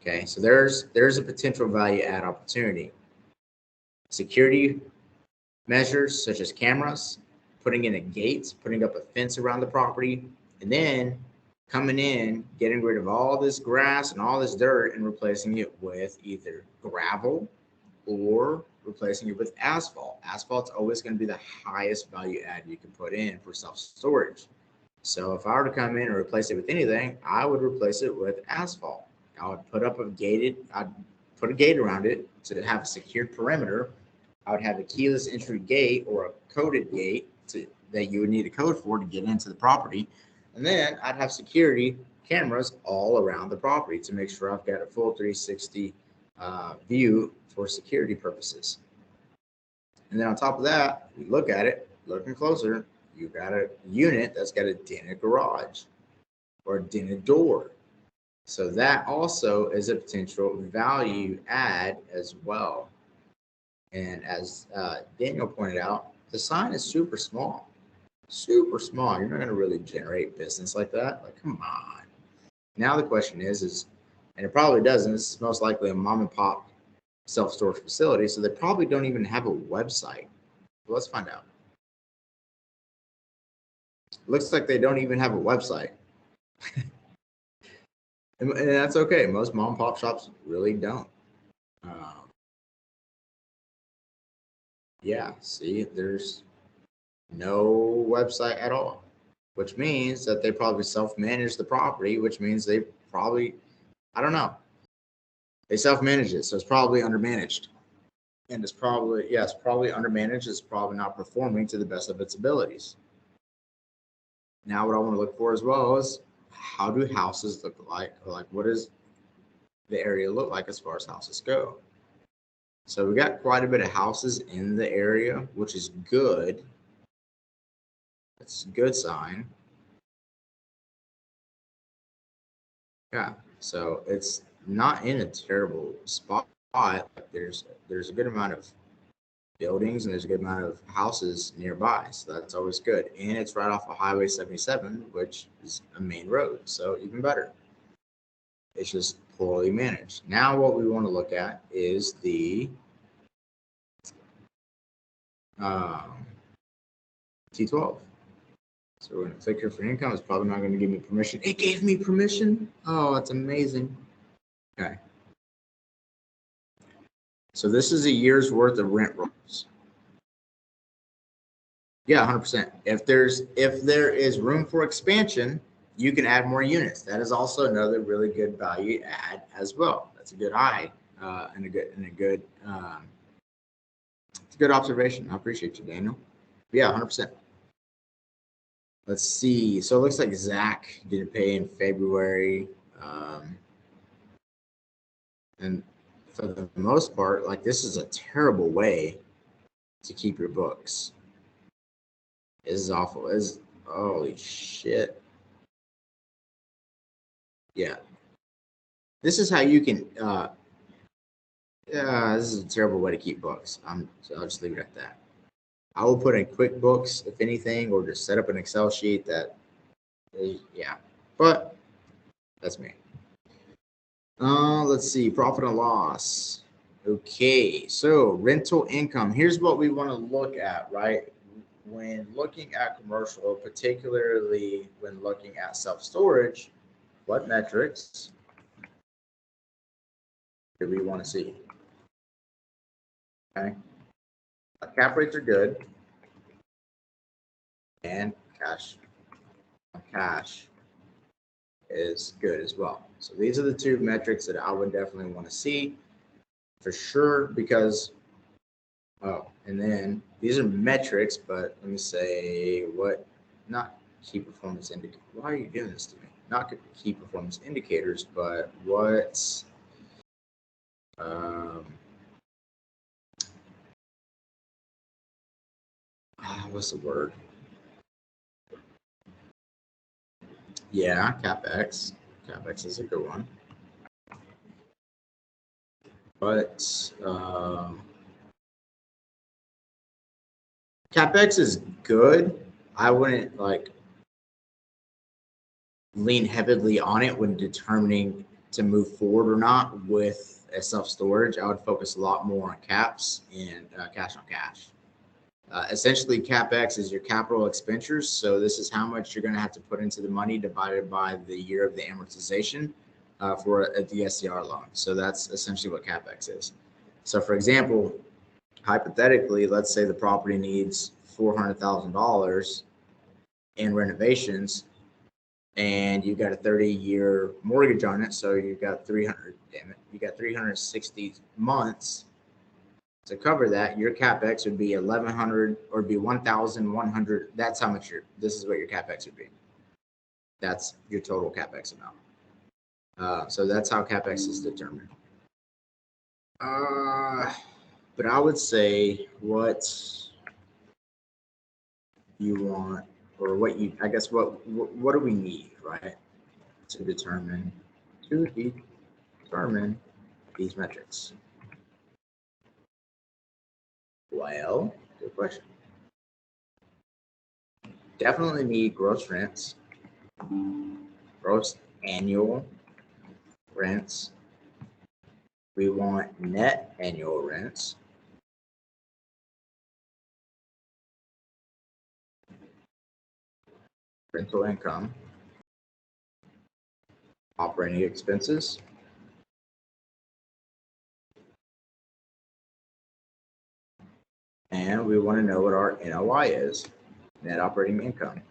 Okay, so there's a potential value add opportunity. Security measures such as cameras, putting in a gate, putting up a fence around the property, and then coming in, getting rid of all this grass and all this dirt and replacing it with either gravel or replacing it with asphalt. Asphalt's always going to be the highest value add you can put in for self-storage. So if I were to come in and replace it with anything, I would replace it with asphalt. I would I'd put a gate around it to have a secured perimeter. I would have a keyless entry gate or a coded gate that you would need a code for to get into the property. And then I'd have security cameras all around the property to make sure I've got a full 360 view for security purposes. And then on top of that, we look at it, looking closer, you've got a unit that's got a dented garage or a dented door. So that also is a potential value add as well. And as Daniel pointed out, the sign is super small. Super small. You're not going to really generate business like that. Like, come on. Now the question is, and it probably doesn't. This is most likely a mom and pop self-storage facility, so they probably don't even have a website. Well, let's find out. Looks like they don't even have a website. And that's okay. Most mom and pop shops really don't. Yeah, see, there's no website at all, which means that they probably self-manage the property, which means they probably, I don't know. They self-manage it, so it's probably undermanaged. And it's probably undermanaged. It's probably not performing to the best of its abilities. Now, what I want to look for as well is how do houses look like? Like, what does the area look like as far as houses go? So we got quite a bit of houses in the area, which is good. That's a good sign. Yeah, so it's not in a terrible spot. There's a good amount of buildings and there's a good amount of houses nearby, so that's always good. And it's right off of Highway 77, which is a main road, so even better. It's just poorly managed. Now what we want to look at is the T12. So we're going to click here for income. It's probably not going to give me permission. It gave me permission. Oh, that's amazing. Okay. So this is a year's worth of rent rolls. Yeah, 100%. If there is room for expansion, you can add more units. That is also another really good value add as well. That's a good eye and a good it's a good observation. I appreciate you, Daniel. But yeah, 100%. Let's see. So it looks like Zach didn't pay in February. And for the most part, like this is a terrible way to keep your books. This is awful. Holy shit. Yeah. This is how you can this is a terrible way to keep books. So I'll just leave it at that. I will put in QuickBooks, if anything, or just set up an Excel sheet that is, yeah. But that's me. Let's see, profit and loss. Okay, so rental income. Here's what we want to look at, right? When looking at commercial, particularly when looking at self-storage, what metrics do we want to see? Okay. Cap rates are good. And cash is good as well. So these are the two metrics that I would definitely want to see for sure, because, oh, and then these are metrics, but let me say what, not key performance indicators. Why are you doing this to me? Not key performance indicators, but what's, what's the word? Yeah, CapEx. CapEx is a good one. But CapEx is good. I wouldn't like lean heavily on it when determining to move forward or not with a self-storage. I would focus a lot more on caps and cash on cash. Essentially, CapEx is your capital expenditures. So this is how much you're going to have to put into the money divided by the year of the amortization for a DSCR loan. So that's essentially what CapEx is. So for example, hypothetically, let's say the property needs $400,000 in renovations, and you got a 30-year mortgage on it, so you got 360 months to cover that. Your CapEx would be 1,100 or be 1,100. That's how much this is what your CapEx would be. That's your total CapEx amount. So that's how CapEx is determined. But I would say what you want, or what you, I guess, what do we need, right, to determine these metrics? Well, good question. Definitely need gross rents, gross annual rents. We want net annual rents. Rental income, operating expenses, and we want to know what our NOI is, net operating income.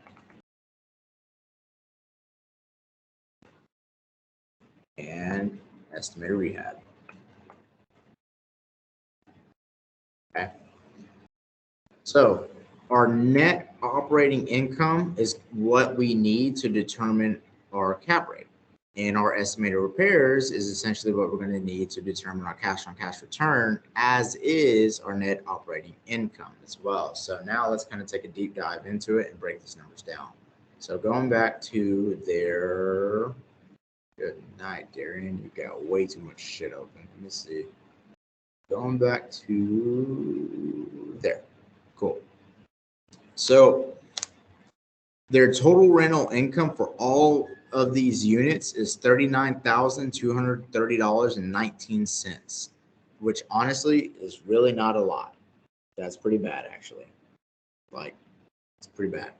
And estimated rehab. Okay. So our net operating income is what we need to determine our cap rate. And our estimated repairs is essentially what we're going to need to determine our cash on cash return, as is our net operating income as well. So now let's kind of take a deep dive into it and break these numbers down. So going back to their, good night, Darian. You got way too much shit open. Let me see. Going back to there. Cool. So their total rental income for all of these units is $39,230.19, which honestly is really not a lot. That's pretty bad, actually. Like, it's pretty bad.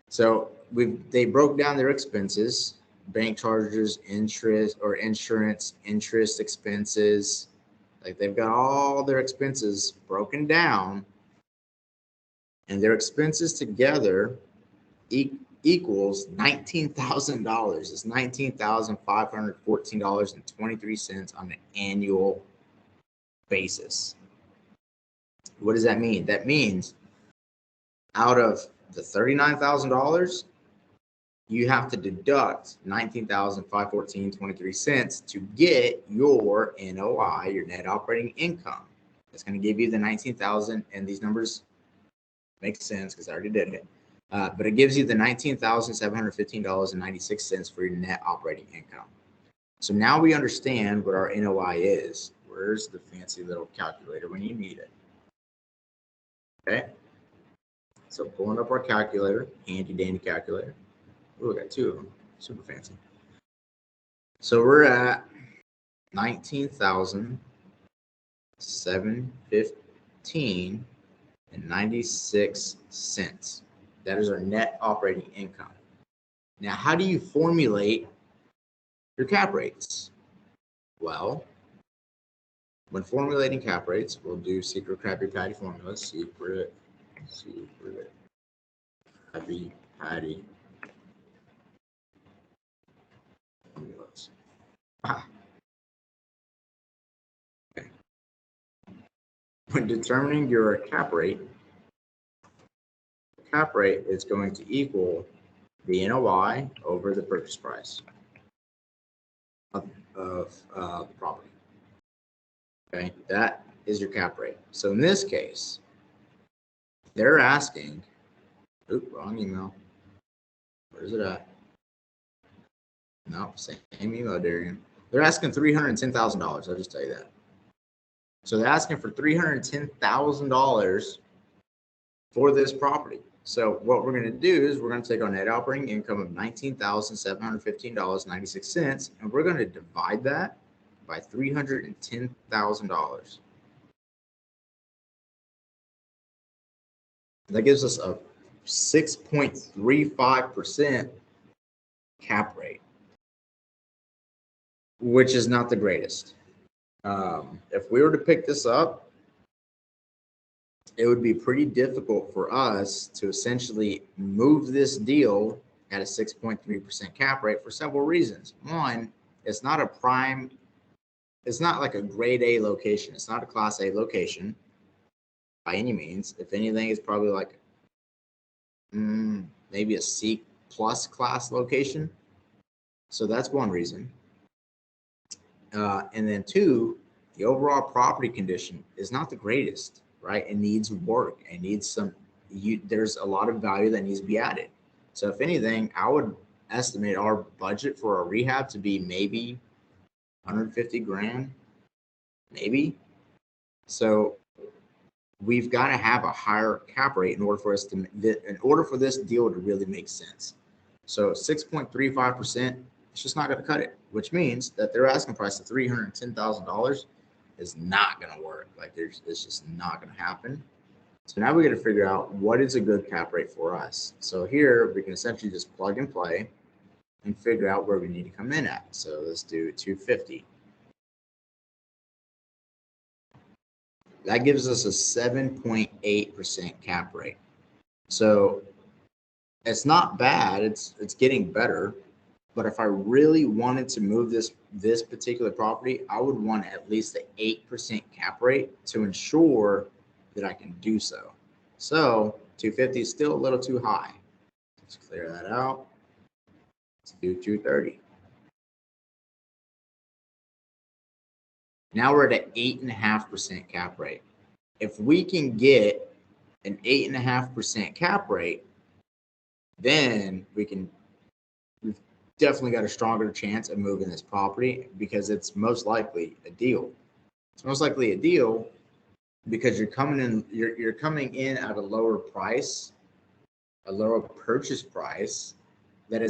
So they broke down their expenses: bank charges, interest or insurance, interest expenses. Like, they've got all their expenses broken down, and their expenses together equals $19,000. It's $19,514.23 on an annual basis. What does that mean? That means out of the $39,000, you have to deduct $19,514.23 to get your NOI, your net operating income. That's going to give you the $19,000, and these numbers make sense because I already did it. But it gives you the $19,715.96 for your net operating income. So now we understand what our NOI is. Where's the fancy little calculator when you need it? Okay. So pulling up our calculator, handy dandy calculator. Oh, we got two of them. Super fancy. So we're at 19,000 $715.96. That is our net operating income. Now, how do you formulate your cap rates? Well, when formulating cap rates, we'll do secret Krabby Patty formulas. Secret Krabby Patty formulas. Okay. When determining your cap rate is going to equal the NOI over the purchase price of the property. Okay, that is your cap rate. So in this case, they're asking, oop, wrong email. Where is it at? Nope, same email, Darian. They're asking $310,000. I'll just tell you that. So they're asking for $310,000 for this property. So what we're going to do is we're going to take our net operating income of $19,715.96, and we're going to divide that by $310,000. That gives us a 6.35% cap rate, which is not the greatest. If we were to pick this up, it would be pretty difficult for us to essentially move this deal at a 6.3% cap rate for several reasons. One, it's not a prime, it's not like a grade A location. It's not a class A location by any means. If anything, it's probably like maybe a C plus class location. So that's one reason. And then two, the overall property condition is not the greatest, right? It needs work. It needs some, there's a lot of value that needs to be added. So if anything, I would estimate our budget for a rehab to be maybe 150 grand, maybe. So we've got to have a higher cap rate in order for us to, in order for this deal to really make sense. So 6.35%, it's just not going to cut it, which means that their asking price of $310,000 is not going to work. Like it's just not going to happen. So now we got to figure out what is a good cap rate for us. So here we can essentially just plug and play and figure out where we need to come in at. So let's do 250. That gives us a 7.8% cap rate. So it's not bad. It's getting better. But if I really wanted to move this particular property, I would want at least an 8% cap rate to ensure that I can do so. So 250 is still a little too high. Let's clear that out. Let's do 230. Now we're at an 8.5% cap rate. If we can get an 8.5% cap rate, then we've definitely got a stronger chance of moving this property because it's most likely a deal. It's most likely a deal because you're coming in at a lower price, a lower purchase price that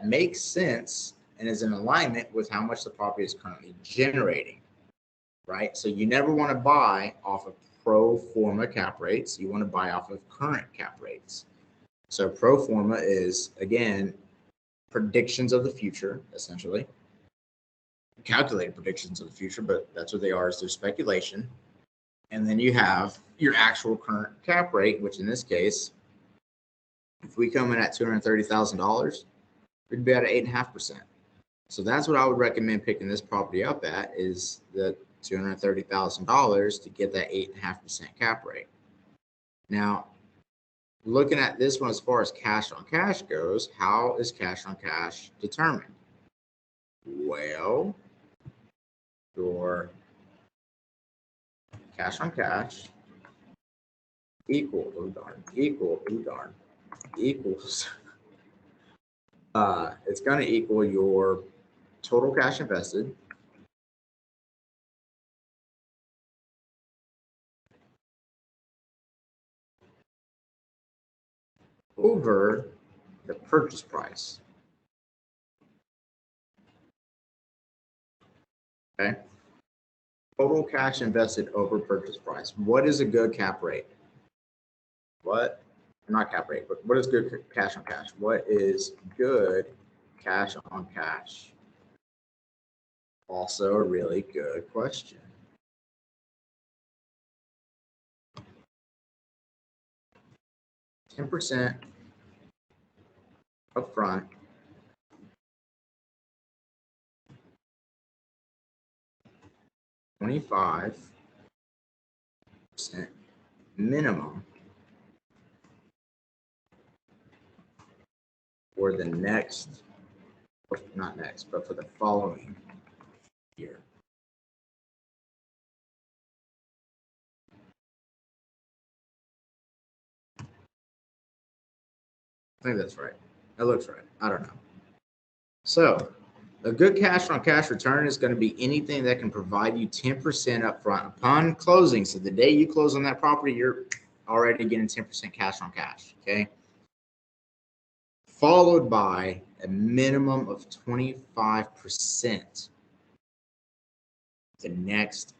makes sense and is in alignment with how much the property is currently generating, right? So you never want to buy off of pro forma cap rates. You want to buy off of current cap rates. So pro forma is, again, predictions of the future, essentially. Calculated predictions of the future, but that's what they are, is their speculation. And then you have your actual current cap rate, which in this case, if we come in at $230,000, we'd be at 8.5%. So that's what I would recommend picking this property up at, is the $230,000 to get that 8.5% cap rate. Now, looking at this one as far as cash on cash goes, how is cash on cash determined? Well, your cash on cash equals it's going to equal your total cash invested over the purchase price. Okay. Total cash invested over purchase price. What is a good cap rate? What? Not cap rate, but what is good cash on cash? What is good cash on cash? Also a really good question. %, upfront, 25% minimum for the next, not next, but for the following year. I think that's right. That looks right. I don't know. So a good cash on cash return is going to be anything that can provide you 10% upfront upon closing. So the day you close on that property, you're already getting 10% cash on cash. Okay. Followed by a minimum of 25% the next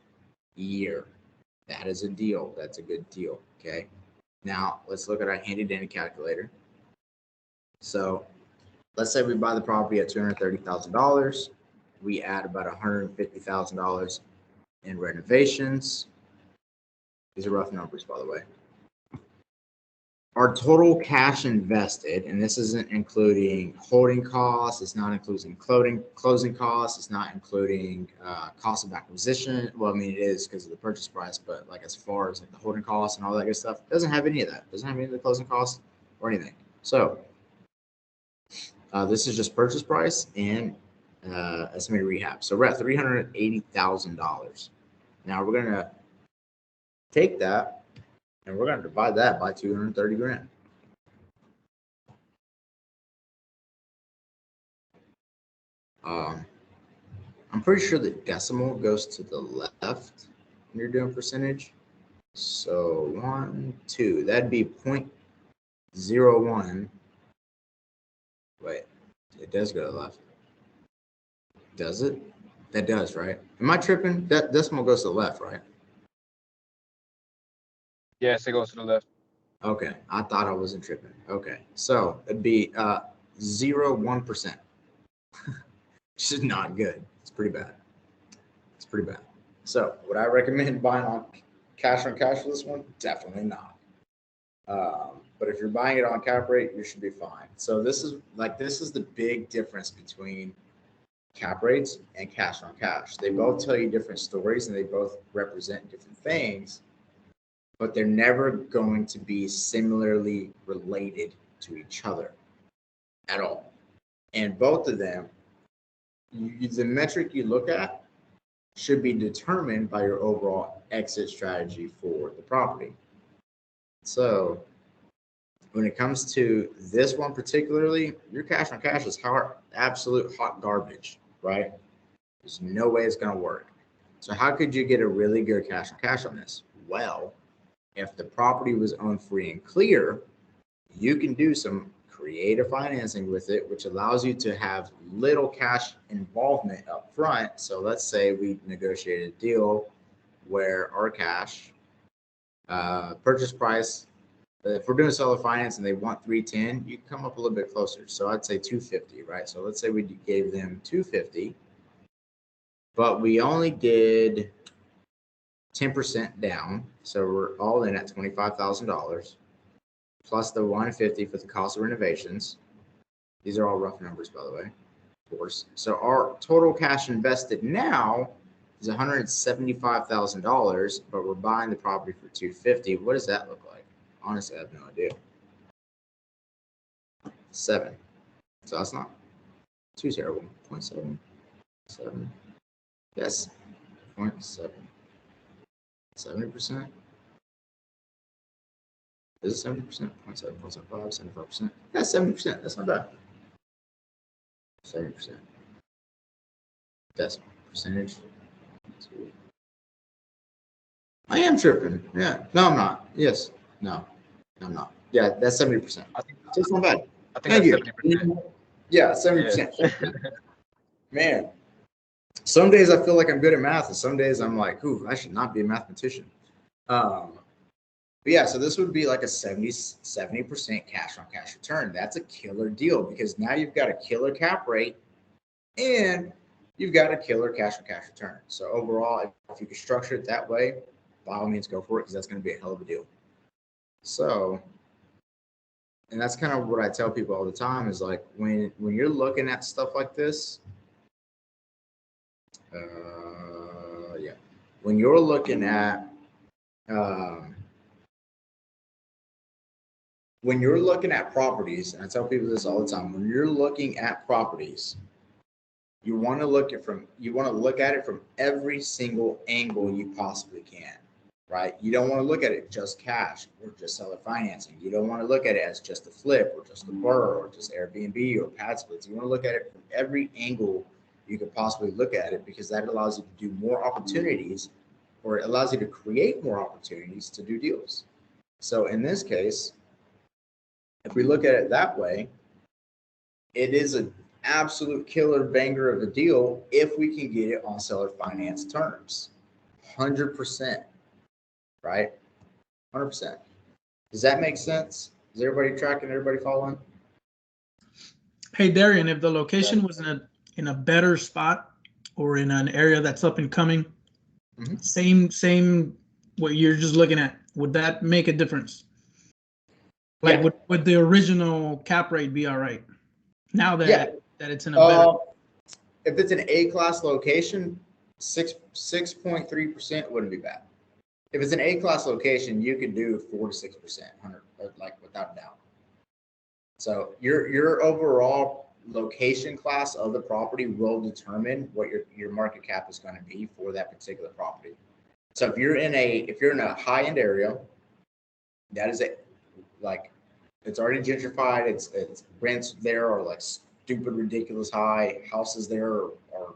year. That is a deal. That's a good deal. Okay. Now let's look at our handy dandy calculator. So let's say we buy the property at $230,000. We add about $150,000 in renovations. These are rough numbers, by the way. Our total cash invested, and this isn't including holding costs, it's not including closing costs, it's not including cost of acquisition. Well, I mean, it is because of the purchase price, but like as far as like the holding costs and all that good stuff, it doesn't have any of that. It doesn't have any of the closing costs or anything. So this is just purchase price and estimated rehab. So we're at $380,000. Now we're going to take that and we're going to divide that by 230 grand. I'm pretty sure the decimal goes to the left when you're doing percentage. So 1, 2, that'd be 0.01. Wait, it does go to the left. Does it? That does, right? Am I tripping? That decimal goes to the left, right? Yes, it goes to the left. Okay, I thought I wasn't tripping. Okay, so it'd be 0.1%. Which is not good. It's pretty bad. It's pretty bad. So would I recommend buying on cash for this one? Definitely not. But if you're buying it on cap rate, you should be fine. So this is the big difference between cap rates and cash on cash. They both tell you different stories and they both represent different things, but they're never going to be similarly related to each other at all. And both of them, the metric you look at should be determined by your overall exit strategy for the property. So when it comes to this one particularly, your cash on cash is absolute hot garbage, right? There's no way it's going to work. So how could you get a really good cash on cash on this? Well, if the property was owned free and clear, you can do some creative financing with it, which allows you to have little cash involvement up front. So let's say we negotiated a deal where our cash purchase price, if we're doing seller finance and they want 310, you come up a little bit closer. So I'd say 250, right? So let's say we gave them 250, but we only did 10% down. So we're all in at $25,000 plus the 150 for the cost of renovations. These are all rough numbers, by the way, of course. So our total cash invested now is $175,000, but we're buying the property for $250. What does that look like? Honestly, I have no idea. 7. So that's not too terrible. 0.7. 7. Yes. 0.7. 70%. Is it 70%? 0.7, 0.75, 75%. That's 70%. That's not bad. 70%. Decimal percentage. I am tripping. Yeah. No, I'm not. Yes. No, I'm not. Yeah, that's 70%. It's not bad. I think Thank that's you. 70%. Yeah, 70%. Man, some days I feel like I'm good at math, and some days I'm like, ooh, I should not be a mathematician. But yeah, so this would be like a 70% cash on cash return. That's a killer deal because now you've got a killer cap rate and you've got a killer cash on cash return. So overall, if you can structure it that way, by all means go for it because that's going to be a hell of a deal. So, and that's kind of what I tell people all the time is like when you're looking at stuff like this, yeah, when you're looking at properties, and I tell people this all the time, when you're looking at properties, you want to look at it from every single angle you possibly can, right? You don't want to look at it just cash or just seller financing. You don't want to look at it as just a flip or just a BRRRR or just Airbnb or pad splits. You want to look at it from every angle you could possibly look at it because that allows you to do more opportunities, or it allows you to create more opportunities to do deals. So in this case, if we look at it that way, it is an absolute killer banger of a deal if we can get it on seller finance terms. 100%, right? 100%. Does that make sense? Is everybody tracking? Everybody following? Hey, Darian, if the location was in a better spot or in an area that's up and coming, same what you're just looking at, would that make a difference? Like, would the original cap rate be all right now that it's in a better? If it's an A-class location, 6.3% wouldn't be bad. If it's an A-class location, you could do 4 to 6%, like without a doubt. So your overall location class of the property will determine what your market cap is going to be for that particular property. So if you're in a high-end area, that is it's already gentrified. It's rents there are like stupid, ridiculous high. Houses there are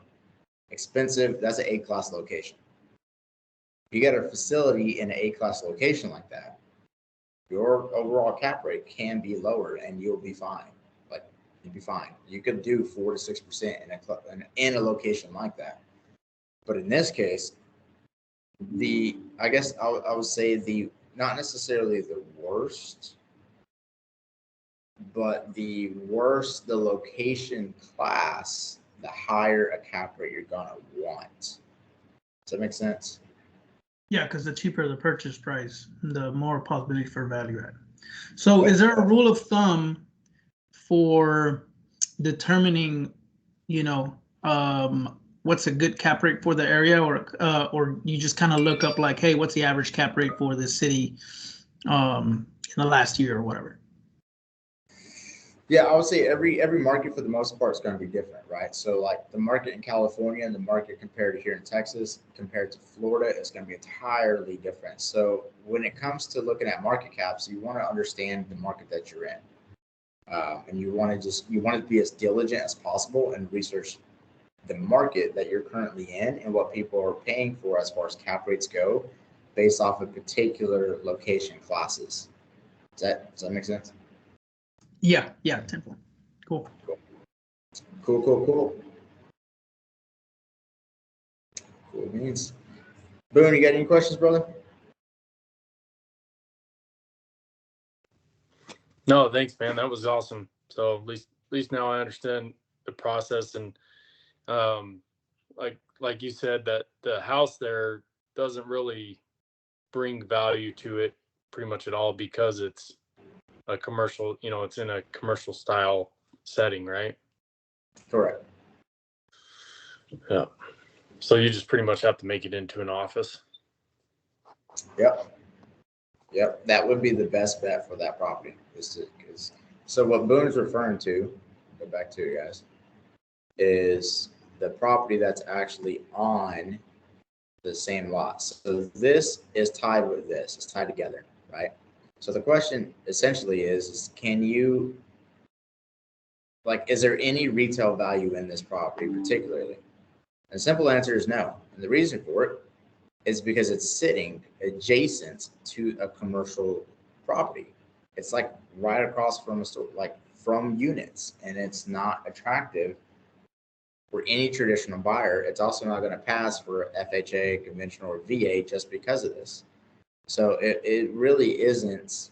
expensive. That's an A-class location. If you get a facility in an A-class location like that, your overall cap rate can be lower and you'll be fine. Like you'll be fine. You could do 4 to 6% in a location like that. But in this case, I guess I would say not necessarily the worst, but the worse the location class, the higher a cap rate you're gonna want. Does that make sense? Yeah, because the cheaper the purchase price, the more possibility for value add. So is there a rule of thumb for determining, what's a good cap rate for the area, or you just kind of look up like, hey, what's the average cap rate for this city in the last year or whatever? Yeah, I would say every market for the most part is going to be different, right? So like the market in California and the market compared to here in Texas, compared to Florida, is going to be entirely different. So when it comes to looking at market caps, you want to understand the market that you're in. And you want to be as diligent as possible and research the market that you're currently in and what people are paying for as far as cap rates go based off of particular location classes. Does that make sense? Yeah, Temple. Cool. Cool beans. Boone, you got any questions, brother? No, thanks, man. That was awesome. So at least now I understand the process, and like you said, that the house there doesn't really bring value to it pretty much at all because it's a commercial, it's in a commercial style setting, right? Correct. Yeah. So you just pretty much have to make it into an office. Yep. That would be the best bet for that property. So what Boone's referring to, go back to you guys, is the property that's actually on the same lot. So this is tied with this. It's tied together, right? So the question essentially is can you, is there any retail value in this property particularly? And the simple answer is no. And the reason for it is because it's sitting adjacent to a commercial property. It's like right across from a store, like from units, and it's not attractive for any traditional buyer. It's also not going to pass for FHA, conventional, or VA just because of this. So it really isn't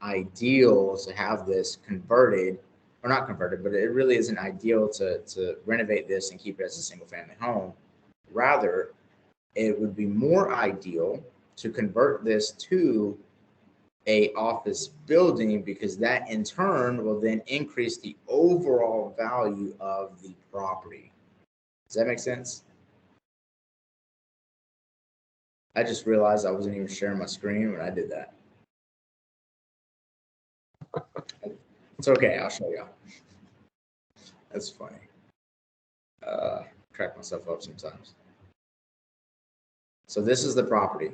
ideal to have this converted, or not converted, but it really isn't ideal to renovate this and keep it as a single family home. Rather, it would be more ideal to convert this to a office building, because that in turn will then increase the overall value of the property. Does that make sense? I just realized I wasn't even sharing my screen when I did that. It's okay, I'll show y'all. That's funny. Crack myself up sometimes. So this is the property.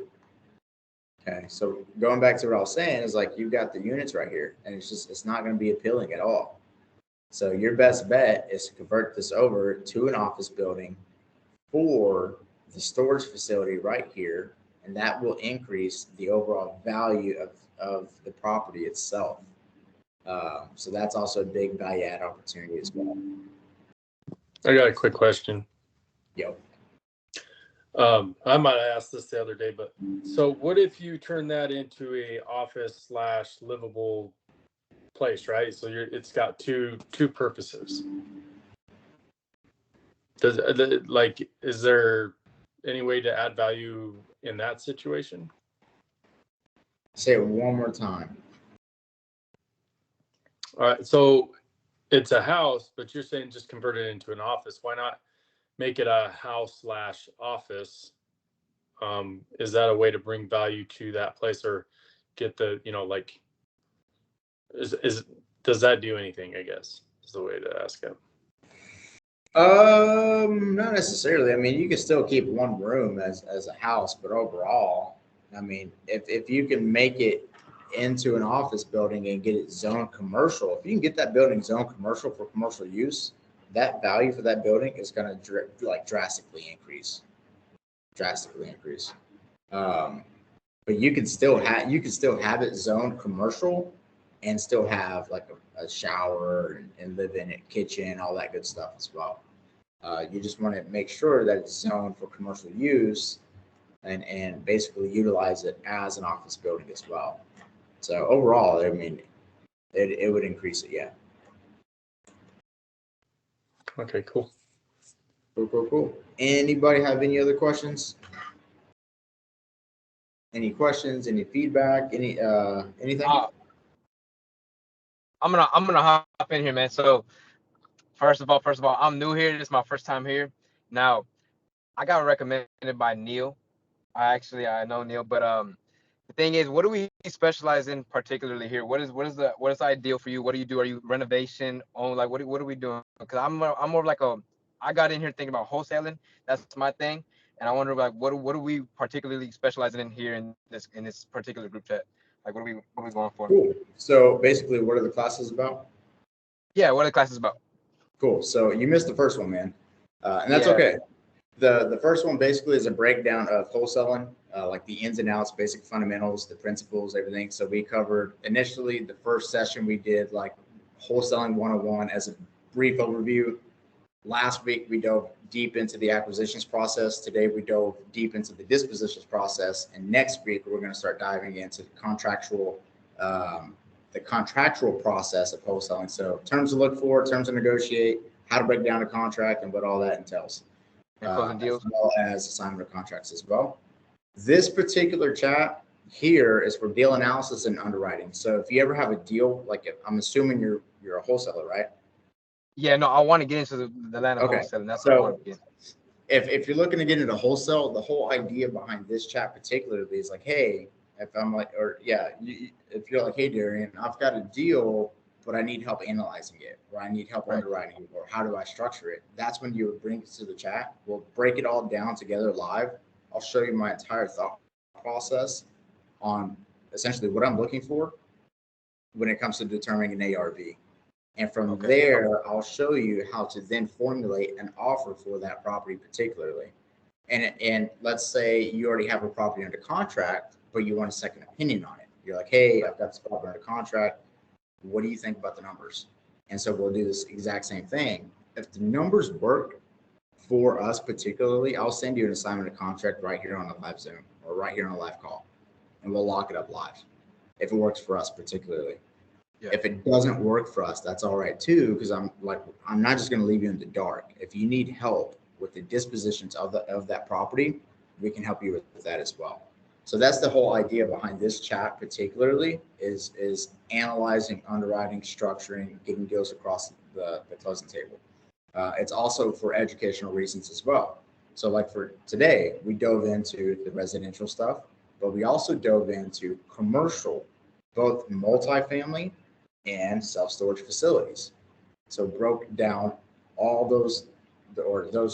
Okay, so going back to what I was saying is, like, you've got the units right here, and it's not going to be appealing at all. So your best bet is to convert this over to an office building for the storage facility right here, and that will increase the overall value of the property itself. So that's also a big value add opportunity as well. I got a quick question. Yo. I might have asked this the other day, but so what if you turn that into a office / livable place, right? So it's got two purposes. Is there any way to add value in that situation? Say it one more time. All right, so it's a house, but you're saying just convert it into an office. Why not make it a house / office? Is that a way to bring value to that place, or get the, does that do anything, I guess, is the way to ask it. Not necessarily. I mean, you can still keep one room as a house, but overall, I mean, if you can make it into an office building and get it zoned commercial, if you can get that building zoned commercial for commercial use, that value for that building is going to drastically increase. But you can still have it zoned commercial and still have like a shower and live in it, kitchen, all that good stuff as well. You just want to make sure that it's zoned for commercial use and basically utilize it as an office building as well. So overall, I mean, it would increase it, yeah. Okay, cool. Cool. Anybody have any other questions? Any questions? Any feedback? Anything? I'm gonna hop in here, man. So first of all, I'm new here. This is my first time here. Now, I got recommended by Neil. I know Neil, but the thing is, what do we specialize in particularly here? What is the ideal for you? What do you do? Are you renovation? Like what are we doing? Because I'm more of like I got in here thinking about wholesaling. That's my thing, and I wonder, like, what are we particularly specializing in here in this particular group chat? Like, what are we going for? Cool. So basically, what are the classes about? Yeah, what are the classes about? Cool. So you missed the first one, man, and that's Yeah. okay. The first one basically is a breakdown of wholesaling, like the ins and outs, basic fundamentals, the principles, everything. So we covered initially the first session, we did like wholesaling 101 as a brief overview. Last week, we dove deep into the acquisitions process. Today, we dove deep into the dispositions process. And next week, we're going to start diving into the contractual process of wholesaling. So terms to look for, terms to negotiate, how to break down a contract, and what all that entails. Closing deals. As well as assignment of contracts as well. This particular chat here is for deal analysis and underwriting. So if you ever have a deal, like I'm assuming you're a wholesaler, right? Yeah, no, I want to get into the line of wholesaling. That's what I want to get. If you're looking to get into wholesale, the whole idea behind this chat particularly is like, hey, if I'm like, if you're like, hey, Darian, I've got a deal, but I need help analyzing it, or I need help underwriting it, or how do I structure it? That's when you would bring it to the chat. We'll break it all down together live. I'll show you my entire thought process on essentially what I'm looking for when it comes to determining an ARV. And from there, I'll show you how to then formulate an offer for that property particularly. And let's say you already have a property under contract, but you want a second opinion on it. You're like, hey, I've got this property under contract. What do you think about the numbers? And so we'll do this exact same thing. If the numbers work for us particularly, I'll send you an assignment of contract right here on a live Zoom or right here on a live call, and we'll lock it up live if it works for us particularly. Yeah. If it doesn't work for us, that's all right too, because I'm not just going to leave you in the dark. If you need help with the dispositions of that property, we can help you with that as well. So that's the whole idea behind this chat particularly is analyzing, underwriting, structuring, getting deals across the closing table. It's also for educational reasons as well. So like for today, we dove into the residential stuff, but we also dove into commercial, both multifamily and self-storage facilities. So broke down all those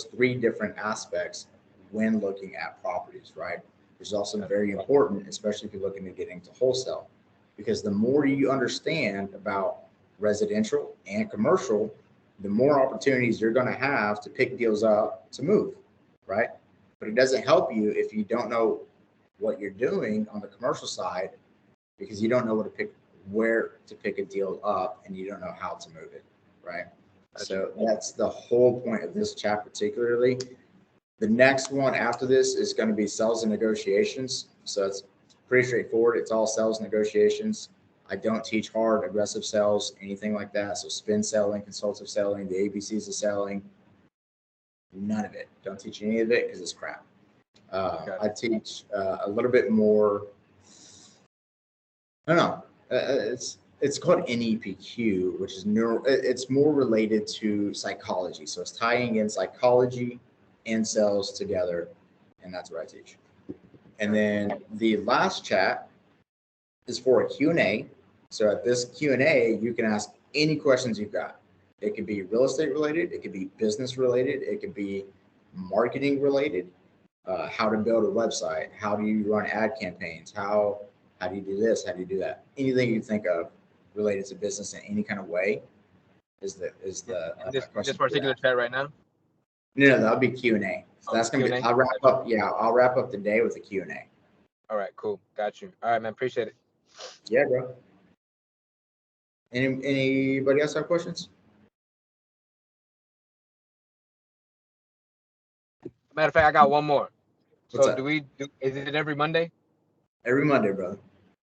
3 different aspects when looking at properties, right? Which is also very important, especially if you're looking to get into wholesale, because the more you understand about residential and commercial, the more opportunities you're going to have to pick deals up to move, right? But it doesn't help you if you don't know what you're doing on the commercial side, because you don't know where to pick a deal up and you don't know how to move it, right? So that's the whole point of this chat particularly. The next one after this is going to be sales and negotiations. So it's pretty straightforward. It's all sales negotiations. I don't teach hard, aggressive sales, anything like that. So spin selling, consultative selling, the ABCs of selling, none of it. Don't teach any of it because it's crap. I teach a little bit more. I don't know. It's called NEPQ, which is it's more related to psychology. So it's tying in psychology and sales together, and that's what I teach. And then the last chat is for a Q&A. So at this Q&A, you can ask any questions you've got. It could be real estate related, it could be business related, it could be marketing related, how to build a website, how do you run ad campaigns, how do you do this, how do you do that? Anything you think of related to business in any kind of way is the this particular chat right now? No, that'll be Q&A. So that's gonna Q&A? be. I'll wrap up the day with a Q&A. All right, cool, got you. All right, man, appreciate it. Yeah, bro. Anybody else have questions? Matter of fact, I got one more. What's So up? is it every Monday? Every Monday, brother.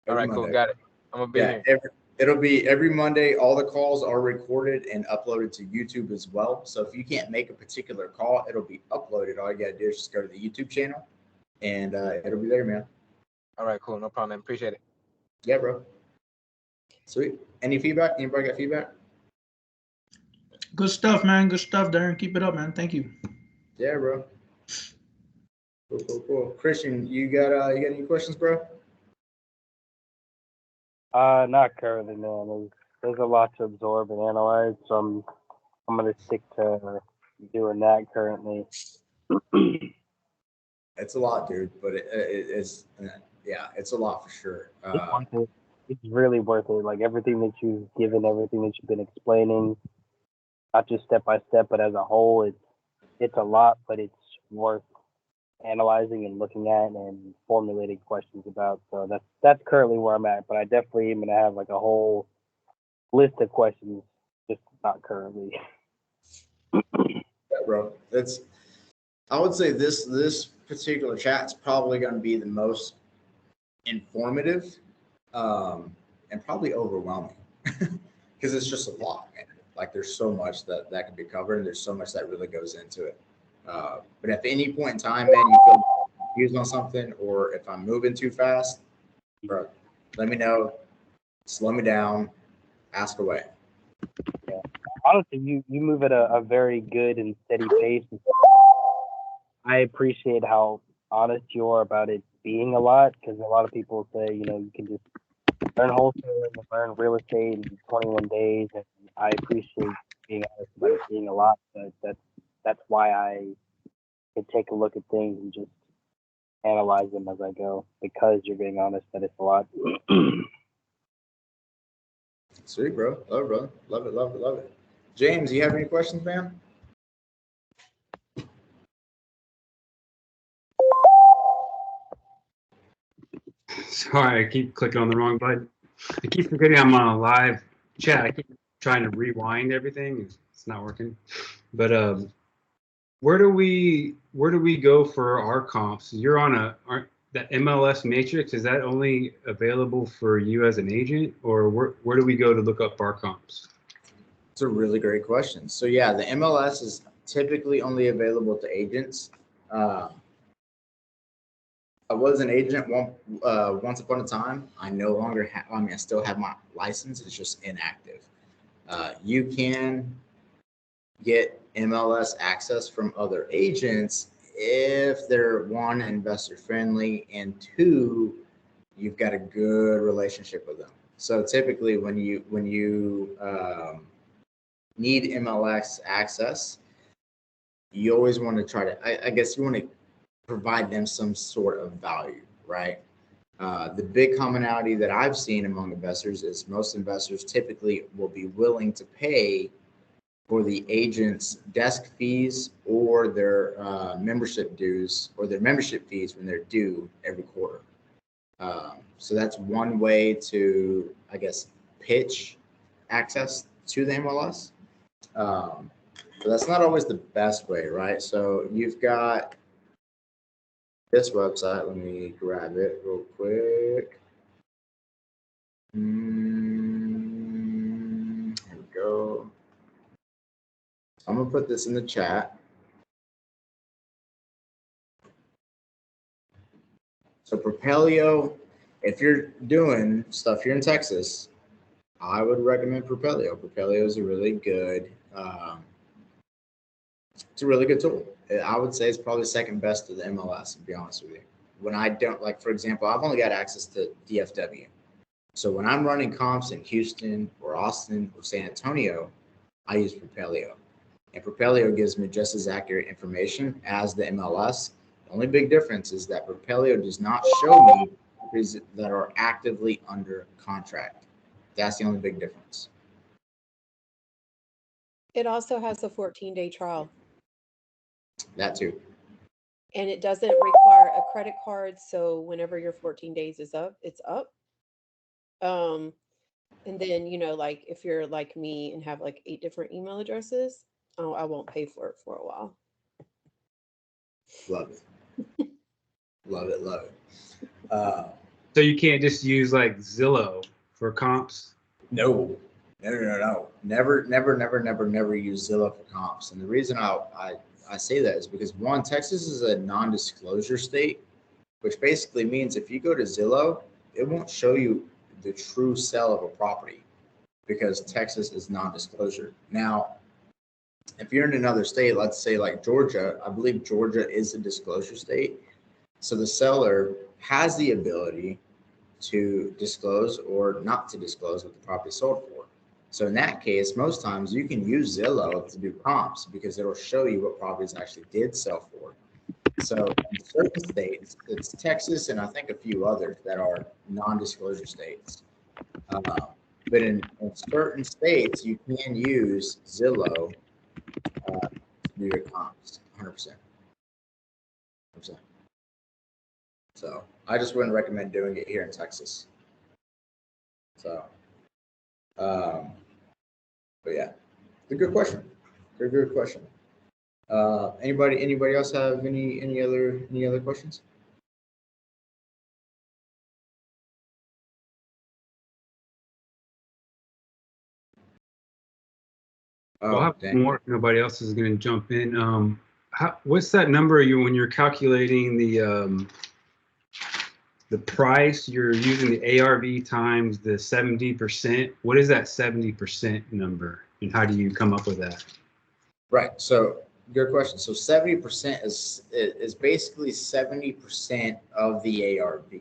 All right, cool, got it. I'm gonna be here. It'll be every Monday. All the calls are recorded and uploaded to YouTube as well. So if you can't make a particular call, it'll be uploaded. All you gotta do is just go to the YouTube channel, and it'll be there, man. All right, cool, no problem, man. Appreciate it. Yeah, bro. Sweet. Any feedback? Anybody got feedback? Good stuff, man. Good stuff, Darren. Keep it up, man. Thank you. Yeah, bro. Cool. Christian, you got any questions, bro? Not currently, man. There's a lot to absorb and analyze, so I'm gonna stick to doing that currently. It's a lot, dude, but it's a lot for sure. It's really worth it. Like everything that you've given, everything that you've been explaining, not just step by step, but as a whole, it's a lot, but it's worth analyzing and looking at and formulating questions about. So that's currently where I'm at, but I definitely am gonna have like a whole list of questions, just not currently. Yeah, bro. I would say this particular chat is probably going to be the most informative and probably overwhelming because it's just a lot, man. Like there's so much that can be covered, and there's so much that really goes into it. But if at any point in time, man, you feel confused on something, or if I'm moving too fast, bro, let me know. Slow me down. Ask away. Yeah. Honestly, you move at a very good and steady pace. I appreciate how honest you are about it being a lot, because a lot of people say, you can just learn wholesaling and learn real estate in 21 days. And I appreciate being honest about it being a lot. But that's why I can take a look at things and just analyze them as I go, because you're being honest that it's a lot. Sweet, bro. Love it. James, you have any questions, man? Sorry, I keep clicking on the wrong button. I keep forgetting I'm on a live chat. I keep trying to rewind everything. It's not working. But where do we go for our comps? You're on that MLS matrix. Is that only available for you as an agent, or where do we go to look up our comps? It's a really great question. So yeah, the MLS is typically only available to agents. I was an agent once upon a time. I no longer have. I mean, I still have my license. It's just inactive. You can get MLS access from other agents if they're one, investor friendly, and two, you've got a good relationship with them. So typically, when you need MLS access, you always want to try to. I guess you want to provide them some sort of value, right? The big commonality that I've seen among investors is most investors typically will be willing to pay for the agent's desk fees or their membership dues or their membership fees when they're due every quarter. So that's one way to, I guess, pitch access to the MLS. But that's not always the best way, right? So you've got this website. Let me grab it real quick. Here we go. I'm gonna put this in the chat. So Propelio, if you're doing stuff here in Texas, I would recommend Propelio. Propelio is a really good, it's a really good tool. I would say it's probably second best to the MLS, to be honest with you. When I don't, like, for example, I've only got access to DFW. So when I'm running comps in Houston or Austin or San Antonio, I use Propelio. And Propelio gives me just as accurate information as the MLS. The only big difference is that Propelio does not show me properties that are actively under contract. That's the only big difference. It also has a 14-day trial. That too. And it doesn't require a credit card. So whenever your 14 days is up, it's up. And then, like if you're like me and have like 8 different email addresses, I won't pay for it for a while. Love it. Love it. Love it. So you can't just use like Zillow for comps? No. Never use Zillow for comps. And the reason I say that is because, one, Texas is a non-disclosure state, which basically means if you go to Zillow, it won't show you the true sale of a property because Texas is non-disclosure. Now, if you're in another state, let's say like Georgia, I believe Georgia is a disclosure state. So the seller has the ability to disclose or not to disclose what the property sold for. So in that case, most times you can use Zillow to do comps because it'll show you what properties actually did sell for. So in certain states, it's Texas and I think a few others that are non-disclosure states. But in certain states, you can use Zillow to do your comps, 100%. 100%. So I just wouldn't recommend doing it here in Texas. So, but yeah, it's a good question. Good question. Anybody else have any other questions? I'll have more. Nobody else is going to jump in. What's that number when you're calculating the price? You're using the ARV times the 70%. What is that 70% number, and how do you come up with that? Right. So good question. So 70% is basically 70% of the ARV,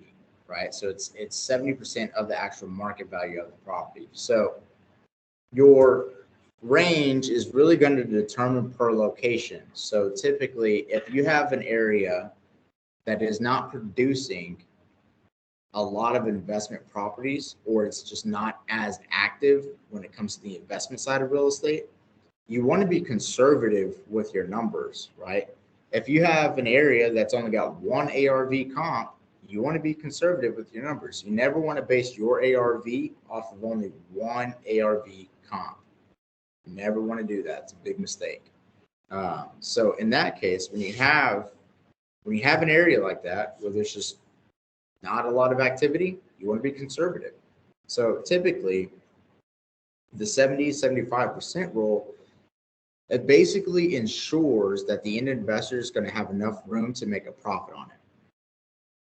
right? So it's 70% of the actual market value of the property. So your range is really going to determine per location. So typically, if you have an area that is not producing a lot of investment properties, or it's just not as active when it comes to the investment side of real estate, you want to be conservative with your numbers, right? If you have an area that's only got one ARV comp, you want to be conservative with your numbers. You never want to base your ARV off of only one ARV comp. You never want to do that. It's a big mistake. So in that case, when you have an area like that where there's just not a lot of activity, you want to be conservative. So typically, the 70-75% rule, it basically ensures that the end investor is going to have enough room to make a profit on it.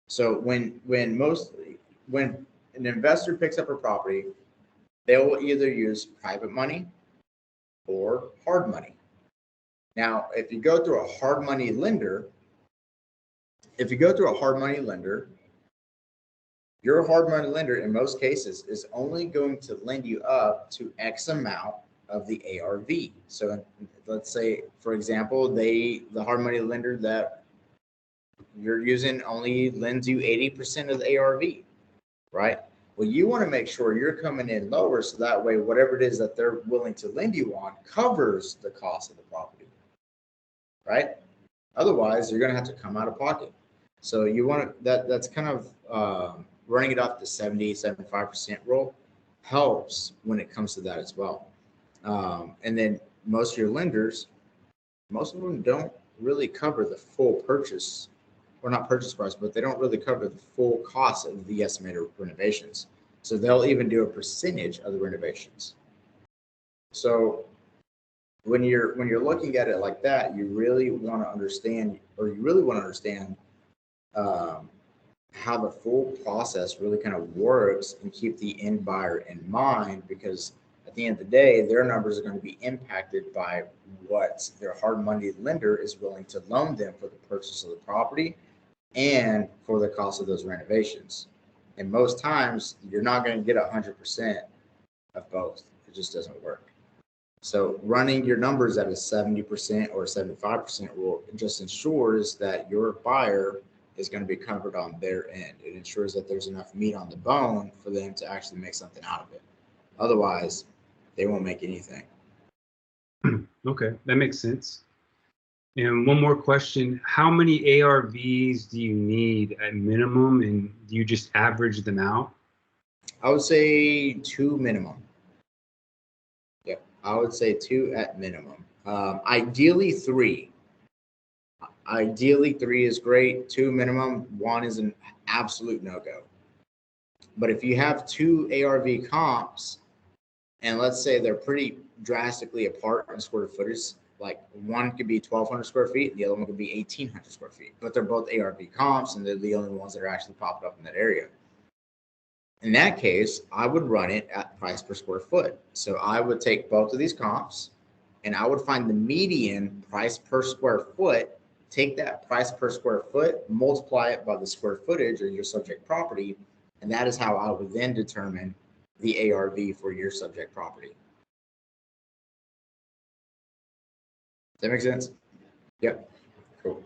So when an investor picks up a property, they will either use private money or hard money. Now, if you go through a hard money lender, your hard money lender in most cases is only going to lend you up to X amount of the ARV. So let's say, for example, the hard money lender that you're using only lends you 80% of the ARV, right? Well, you want to make sure you're coming in lower so that way whatever it is that they're willing to lend you on covers the cost of the property, right? Otherwise, you're going to have to come out of pocket. So you want to, that's kind of running it off the 70-75% rule helps when it comes to that as well. And then most of your lenders, most of them don't really cover the full purchase, or not purchase price, but they don't really cover the full cost of the estimated renovations. So they'll even do a percentage of the renovations. So when you're looking at it like that, you really want to understand how the full process really kind of works and keep the end buyer in mind, because at the end of the day, their numbers are going to be impacted by what their hard money lender is willing to loan them for the purchase of the property and for the cost of those renovations. And most times, you're not going to get 100% of both. It just doesn't work. So running your numbers at a 70% or 75% rule just ensures that your buyer is going to be covered on their end. It ensures that there's enough meat on the bone for them to actually make something out of it. Otherwise, they won't make anything. Okay, that makes sense. And one more question. How many ARVs do you need at minimum, and do you just average them out? I would say 2 minimum. Yep, I would say 2 at minimum. Ideally 3. Ideally 3 is great. 2 minimum. 1 is an absolute no-go. But if you have 2 ARV comps, and let's say they're pretty drastically apart in square footage, like one could be 1,200 square feet, and the other one could be 1,800 square feet, but they're both ARV comps, and they're the only ones that are actually popping up in that area. In that case, I would run it at price per square foot. So I would take both of these comps, and I would find the median price per square foot, take that price per square foot, multiply it by the square footage or your subject property, and that is how I would then determine the ARV for your subject property. Does that make sense? Yep. Cool.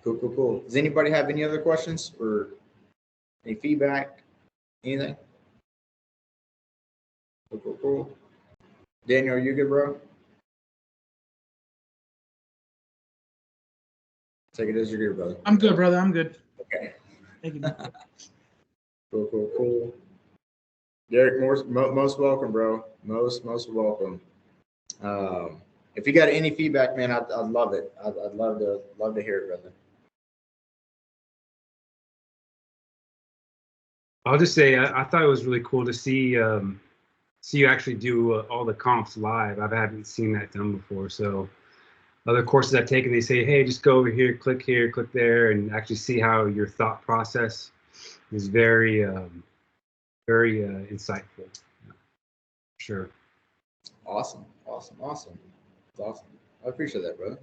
Cool. Does anybody have any other questions or any feedback? Anything? Cool. Daniel, are you good, bro? Take it as you're good, brother. I'm good, brother. I'm good. Okay. Thank you. Cool. Derek, most welcome, bro. Most welcome. If you got any feedback, man, I'd love it. I'd love to hear it, brother. I'll just say I thought it was really cool to see you actually do all the comps live. I haven't seen that done before. So other courses I've taken, they say, hey, just go over here, click there, and actually see how your thought process is very insightful. Sure. Awesome. It's awesome. I appreciate that, brother.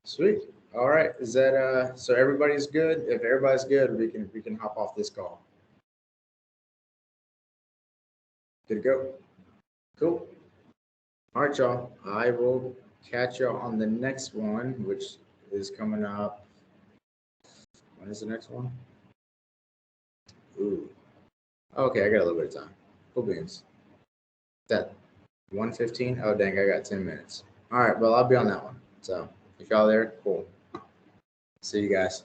Sweet. All right. Is that so everybody's good? If everybody's good, we can hop off this call. Good to go. Cool. All right, y'all. I will catch y'all on the next one, which is coming up. When is the next one? Ooh. Okay, I got a little bit of time. Cool beans. That 1:15? Oh, dang, I got 10 minutes. All right, well, I'll be on that one. So if y'all there, cool. See you guys.